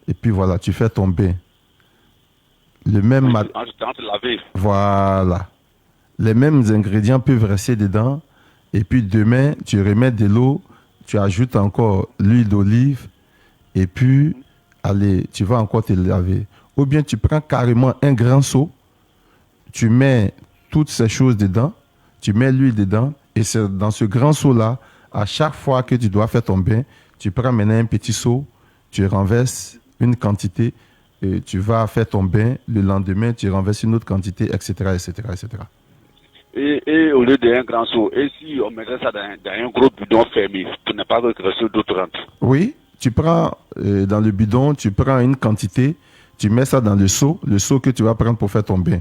et puis voilà, tu fais ton bain. Le même matin. Voilà. Les mêmes ingrédients peuvent rester dedans. Et puis demain, tu remets de l'eau, tu ajoutes encore l'huile d'olive. Et puis, allez, tu vas encore te laver. Ou bien tu prends carrément un grand seau, tu mets toutes ces choses dedans, tu mets l'huile dedans. Et c'est dans ce grand seau-là, à chaque fois que tu dois faire ton bain, tu prends maintenant un petit seau, tu renverses une quantité. Et tu vas faire ton bain, le lendemain, tu renverses une autre quantité, etc., etc., etc. Et au lieu d'un grand seau, et si on mettrait ça dans un gros bidon fermé, pour ne pas que quelque chose d'autre rentre? Oui, tu prends dans le bidon, tu prends une quantité, tu mets ça dans le seau que tu vas prendre pour faire ton bain.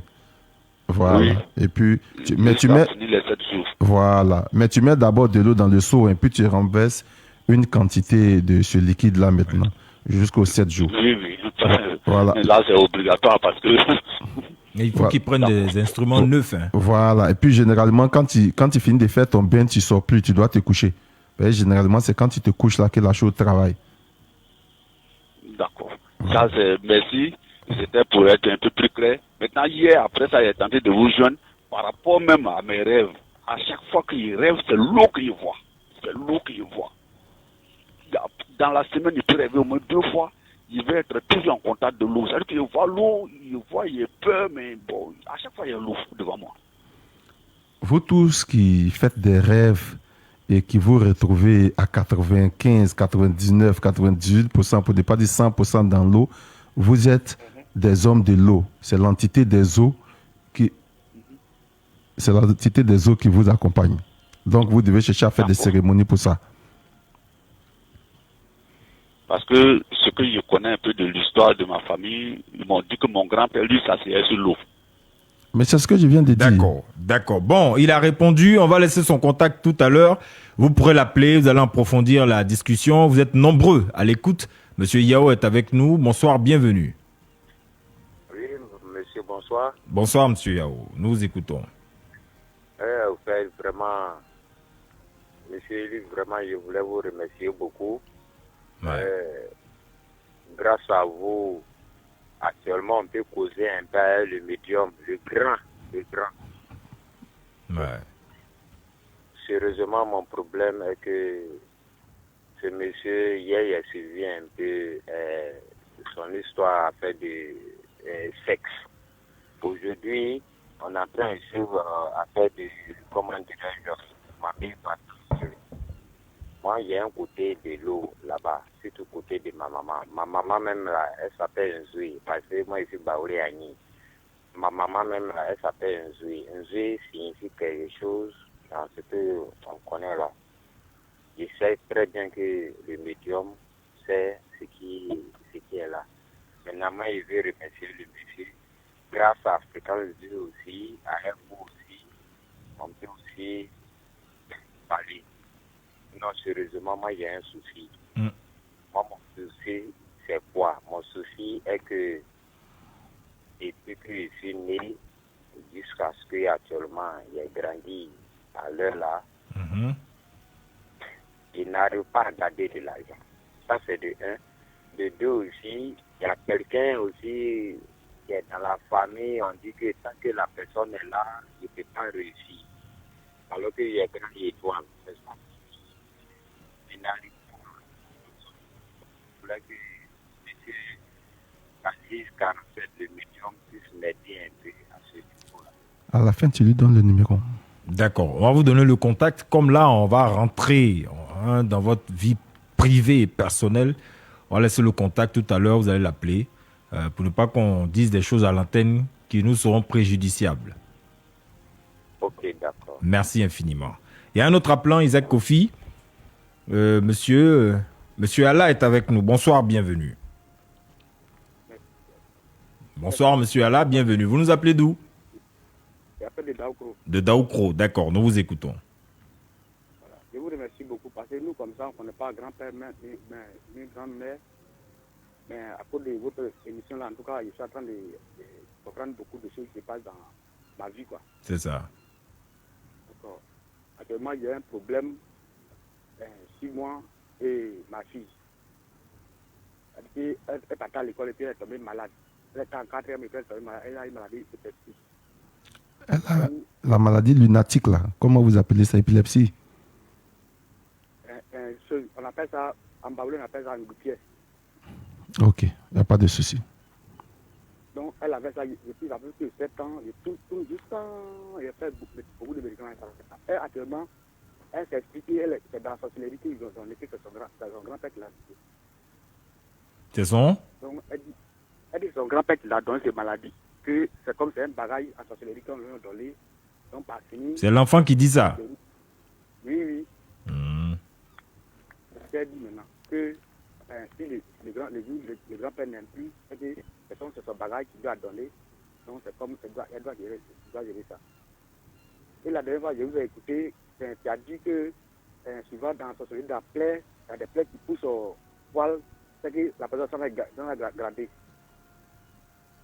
Voilà. Oui. Et puis, tu mets, les 7 jours. voilà. Mais tu mets d'abord de l'eau dans le seau et puis tu renverses une quantité de ce liquide-là maintenant, jusqu'aux 7 jours. Oui, oui. Voilà. Là, c'est obligatoire parce que... Mais il faut qu'ils prennent des instruments neufs. Hein. Voilà. Et puis, généralement, quand tu finis de faire ton bain, tu ne sors plus, tu dois te coucher. Et généralement, c'est quand tu te couches là que la chose travaille. D'accord. Ça, c'est... Merci. C'était pour être un peu plus clair. Maintenant, hier, après ça, j'ai tenté de vous joindre par rapport même à mes rêves. À chaque fois qu'il rêve, c'est l'eau qu'il voit. C'est l'eau qu'il voit. Dans la semaine, il peut rêver au moins 2 fois. Il va être toujours en contact de l'eau. C'est-à-dire qu'il voit l'eau, il a peur, mais bon, à chaque fois, il y a l'eau devant moi. Vous tous qui faites des rêves et qui vous retrouvez à 95, 99, 98%, pour ne pas dire 100% dans l'eau, vous êtes des hommes de l'eau. C'est l'entité des eaux qui vous accompagne. Donc, vous devez chercher à faire des cérémonies pour ça. Parce que ce que je connais un peu de l'histoire de ma famille, ils m'ont dit que mon grand-père, lui, s'asseyait sur l'eau. Mais c'est ce que je viens de dire. D'accord. Bon, il a répondu. On va laisser son contact tout à l'heure. Vous pourrez l'appeler. Vous allez approfondir la discussion. Vous êtes nombreux à l'écoute. Monsieur Yao est avec nous. Bonsoir, bienvenue. Oui, monsieur, bonsoir. Bonsoir, monsieur Yao. Nous vous écoutons. Vous faites vraiment, monsieur Elie, vraiment, je voulais vous remercier beaucoup. Ouais. Grâce à vous, actuellement, on peut causer un peu le médium, le grand. Ouais. Sérieusement, mon problème est que ce monsieur, hier, il a suivi un peu son histoire à faire de sexe. Aujourd'hui, on a plein de choses à faire de, comment dirais-je, ma vie partie. Moi, il y a un côté de l'eau là-bas, surtout côté de ma maman. Ma maman même là, elle s'appelle Nzoui, parce que moi, je suis Baoulé Agni. Ma maman même là, elle s'appelle Nzoui. Nzoui signifie quelque chose dans ce qu'on connaît là. Je sais très bien que le médium sait ce qui est là. Maintenant, moi, je veux remercier le monsieur. Grâce à Fréquence 2 aussi, à vous aussi, on peut aussi parler. Non, sérieusement, moi, j'ai un souci. Moi, mon souci, c'est quoi? Mon souci est que depuis que je suis né, jusqu'à ce qu'actuellement, j'ai grandi à l'heure là, je n'arrive pas à garder de l'argent. Ça, c'est de un. De deux aussi, il y a quelqu'un aussi qui est dans la famille, on dit que tant que la personne est là, il ne peut pas réussir. Alors qu'il y a grand étoile. Je n'arrive pas. Je voulais que M. Cassis 47, le médium, puisse m'aider un peu à ce niveau-là. À la fin, tu lui donnes le numéro. D'accord. On va vous donner le contact. Comme là, on va rentrer dans votre vie privée et personnelle. On va laisser le contact tout à l'heure. Vous allez l'appeler pour ne pas qu'on dise des choses à l'antenne qui nous seront préjudiciables. Ok, d'accord. Merci infiniment. Il y a un autre appelant, Isaac Kofi. Monsieur Allah est avec nous. Bonsoir, bienvenue. Bonsoir, monsieur Allah, bienvenue. Vous nous appelez d'où? De Daoukro. De Daoukro, d'accord, nous vous écoutons. Voilà. Je vous remercie beaucoup parce que nous, comme ça, on n'est pas grand-père ni grand-mère. Mais à cause de votre émission-là, en tout cas, je suis en train de comprendre beaucoup de choses qui se passent dans ma vie, quoi. C'est ça. D'accord. Actuellement, il y a un problème. 6 mois et ma fille. Elle partait à l'école et puis elle est tombée malade. Elle était en 4e école, elle a une maladie épileptique. La maladie lunatique, là, comment vous appelez ça, épilepsie? On appelle ça, en baoulé, on appelle ça un gouttière. Ok, il n'y a pas de souci. Donc, elle avait ça depuis plus de 7 ans, et tout jusqu'à. Elle a fait beaucoup de médicaments. Elle, actuellement, elle s'est expliquée, c'est dans la sorcellerie qu'ils ont donné que c'est son grand-père qui l'a dit. C'est son? Donc, elle dit que son grand-père qui l'a donné cette maladie. Que c'est comme c'est un bagage en sorcellerie qu'on lui a donné. Donc, par fini. C'est l'enfant qui dit ça? Oui. Elle dit maintenant que si le grand-père n'aime plus, c'est son bagage qu'il lui a donné. Donc, c'est comme elle doit gérer ça. Et la dernière fois, je vous ai écouté, tu as dit que souvent dans la sorcellerie, il y a des plaies qui poussent au poil, c'est que la personne s'en va grader.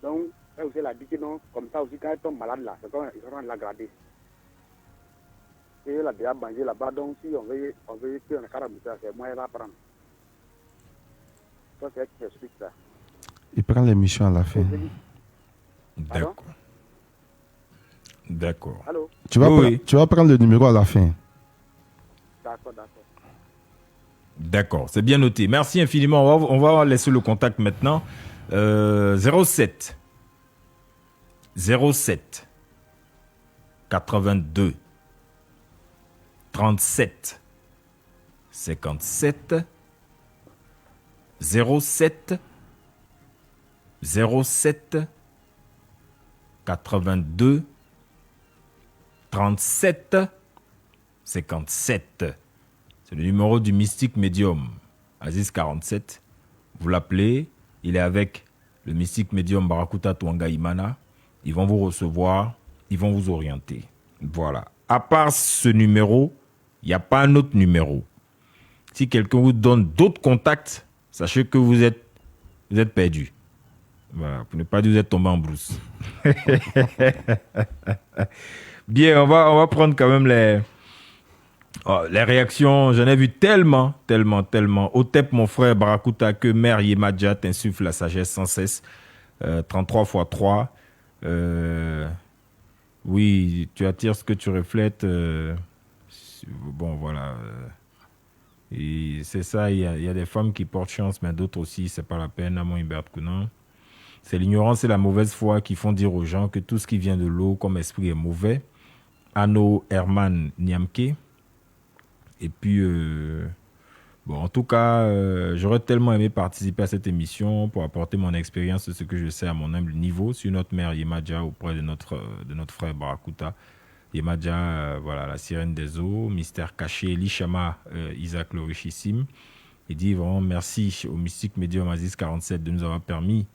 Donc, elle aussi, elle a dit que non, comme ça aussi, quand elle tombe malade là, c'est comme ils vont la grader. Et elle a déjà mangé là-bas, donc si on veut que on a carrément ça, c'est moi, elle va prendre. Ça, c'est elle qui explique ça. Il prend l'émission à la fin. D'accord. Allô? Tu vas prendre le numéro à la fin. D'accord. D'accord, c'est bien noté. Merci infiniment. On va laisser le contact maintenant. 07 82 37 57 07 82 37 57. C'est le numéro du mystique médium Aziz 47 Vous l'appelez, il est avec le mystique médium Barakuta Twanga Imana. Ils vont vous recevoir, ils vont vous orienter. Voilà. À part ce numéro, il n'y a pas un autre numéro. Si quelqu'un vous donne d'autres contacts, sachez que vous êtes perdu. Voilà. Pour ne pas dire que vous êtes tombé en brousse. Bien, on va prendre quand même les réactions. J'en ai vu tellement. Otep, mon frère Barakuta, que Mère Yemadja t'insuffle la sagesse sans cesse. 33 x 3. Oui, tu attires ce que tu reflètes. Bon, voilà. Et c'est ça, il y a des femmes qui portent chance, mais d'autres aussi, c'est pas la peine. Amon Hubert Kounan. C'est l'ignorance et la mauvaise foi qui font dire aux gens que tout ce qui vient de l'eau comme esprit est mauvais. Anno Herman Niamke. Et puis, bon, en tout cas, j'aurais tellement aimé participer à cette émission pour apporter mon expérience de ce que je sais à mon humble niveau sur notre mère Yemadja auprès de notre frère Barakuta. Yemadja, voilà, la sirène des eaux, mystère caché, Lishama, Isaac le richissime. Il dit vraiment merci au mystique médium Aziz 47 de nous avoir permis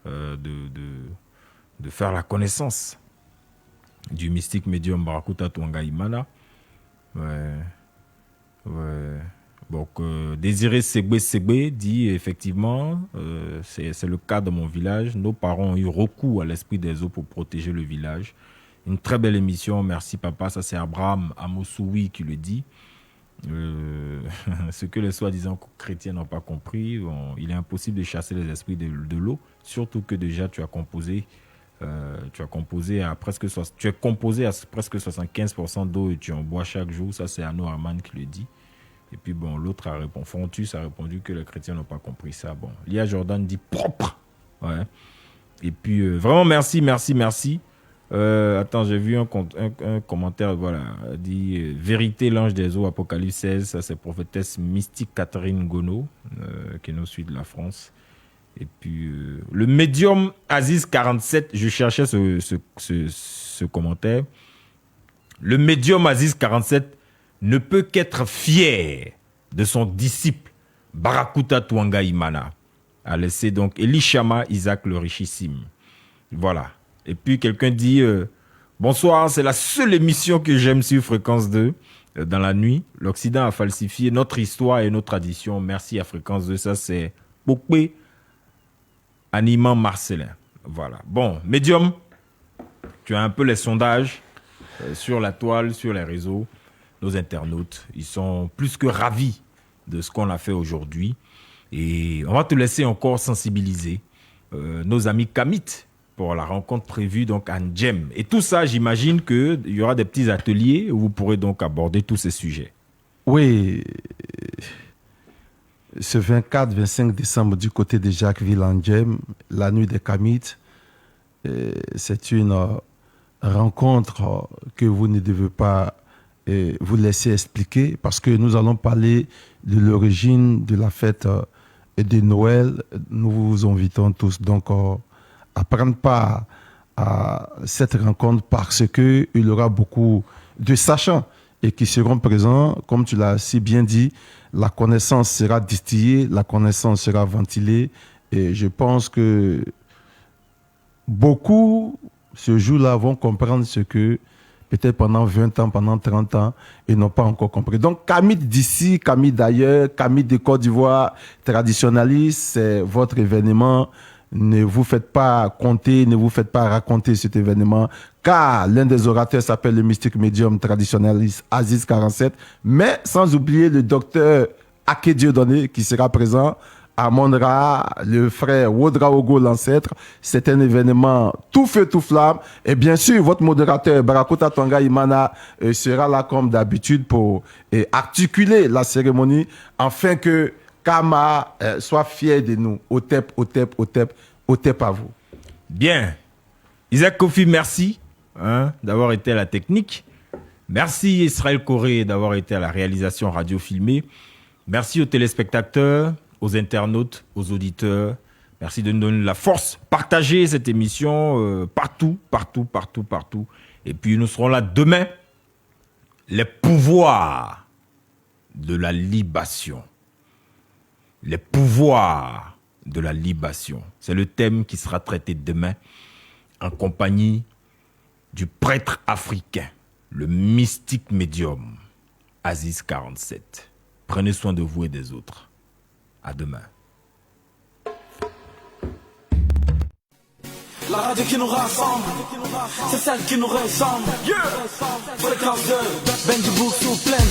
de faire la connaissance du mystique médium Barakuta Twanga Imana. Ouais. Donc, Désiré Segbe dit effectivement, c'est le cas de mon village. Nos parents ont eu recours à l'esprit des eaux pour protéger le village. Une très belle émission, merci papa. Ça c'est Abraham Amosoui qui le dit. Ce que les soi-disant chrétiens n'ont pas compris, il est impossible de chasser les esprits de l'eau, surtout que déjà tu es composé à presque 75% d'eau et tu en bois chaque jour. Ça c'est Arnaud Arman qui le dit. Et puis bon, l'autre a répondu, Fontus a répondu que les chrétiens n'ont pas compris ça. Bon, Lia Jordan dit propre. Ouais. Et puis vraiment merci. Attends, j'ai vu un commentaire, voilà, dit vérité, l'ange des eaux, Apocalypse 16, ça c'est prophétesse mystique Catherine Gono, qui nous suit de la France. Et puis le médium Aziz 47, je cherchais ce commentaire. Le médium Aziz 47 ne peut qu'être fier de son disciple Barakuta Twanga Imana. A laissé donc Elishama Isaac le richissime. Voilà. Et puis quelqu'un dit bonsoir, c'est la seule émission que j'aime sur Fréquence 2 dans la nuit. L'Occident a falsifié notre histoire et nos traditions. Merci à Fréquence 2. Ça c'est Pokpé Animant Marcelin. Voilà. Bon, médium, tu as un peu les sondages sur la toile, sur les réseaux. Nos internautes, ils sont plus que ravis de ce qu'on a fait aujourd'hui. Et on va te laisser encore sensibiliser nos amis Kamites pour la rencontre prévue donc à Ndjem. Et tout ça, j'imagine qu'il y aura des petits ateliers où vous pourrez donc aborder tous ces sujets. Oui, ce 24-25 décembre du côté de Jacquesville en Ndjem, la nuit des Kamites, c'est une rencontre que vous ne devez pas vous laisser expliquer parce que nous allons parler de l'origine de la fête de Noël. Nous vous invitons tous donc à prendre part à cette rencontre parce qu'il y aura beaucoup de sachants et qui seront présents. Comme tu l'as si bien dit, la connaissance sera distillée, la connaissance sera ventilée et je pense que beaucoup, ce jour-là, vont comprendre ce que peut-être pendant 20 ans, pendant 30 ans, ils n'ont pas encore compris. Donc, Kamites d'ici, Kamites d'ailleurs, Kamites de Côte d'Ivoire, traditionnaliste, c'est votre événement. Ne vous faites pas compter, ne vous faites pas raconter cet événement, car l'un des orateurs s'appelle le mystique médium traditionnaliste Aziz 47, mais sans oublier le docteur Ake Dieudonné qui sera présent, Amon-Ra, le frère Wodraogo, l'ancêtre. C'est un événement tout feu, tout flamme. Et bien sûr, votre modérateur Barakuta Twanga Imana sera là comme d'habitude pour articuler la cérémonie afin que Kama soit fier de nous. Otep à vous. Bien. Isaac Kofi, merci d'avoir été à la technique. Merci Israël Corée d'avoir été à la réalisation radio filmée. Merci aux téléspectateurs, aux internautes, aux auditeurs. Merci de nous donner la force. Partagez cette émission partout. Et puis nous serons là demain. Les pouvoirs de la libation. Les pouvoirs de la libation. C'est le thème qui sera traité demain en compagnie du prêtre africain, le mystique médium, Aziz 47. Prenez soin de vous et des autres. À demain. La radio qui nous rassemble, c'est celle qui nous ressemble. Fréquence 2, Benji Book sous plein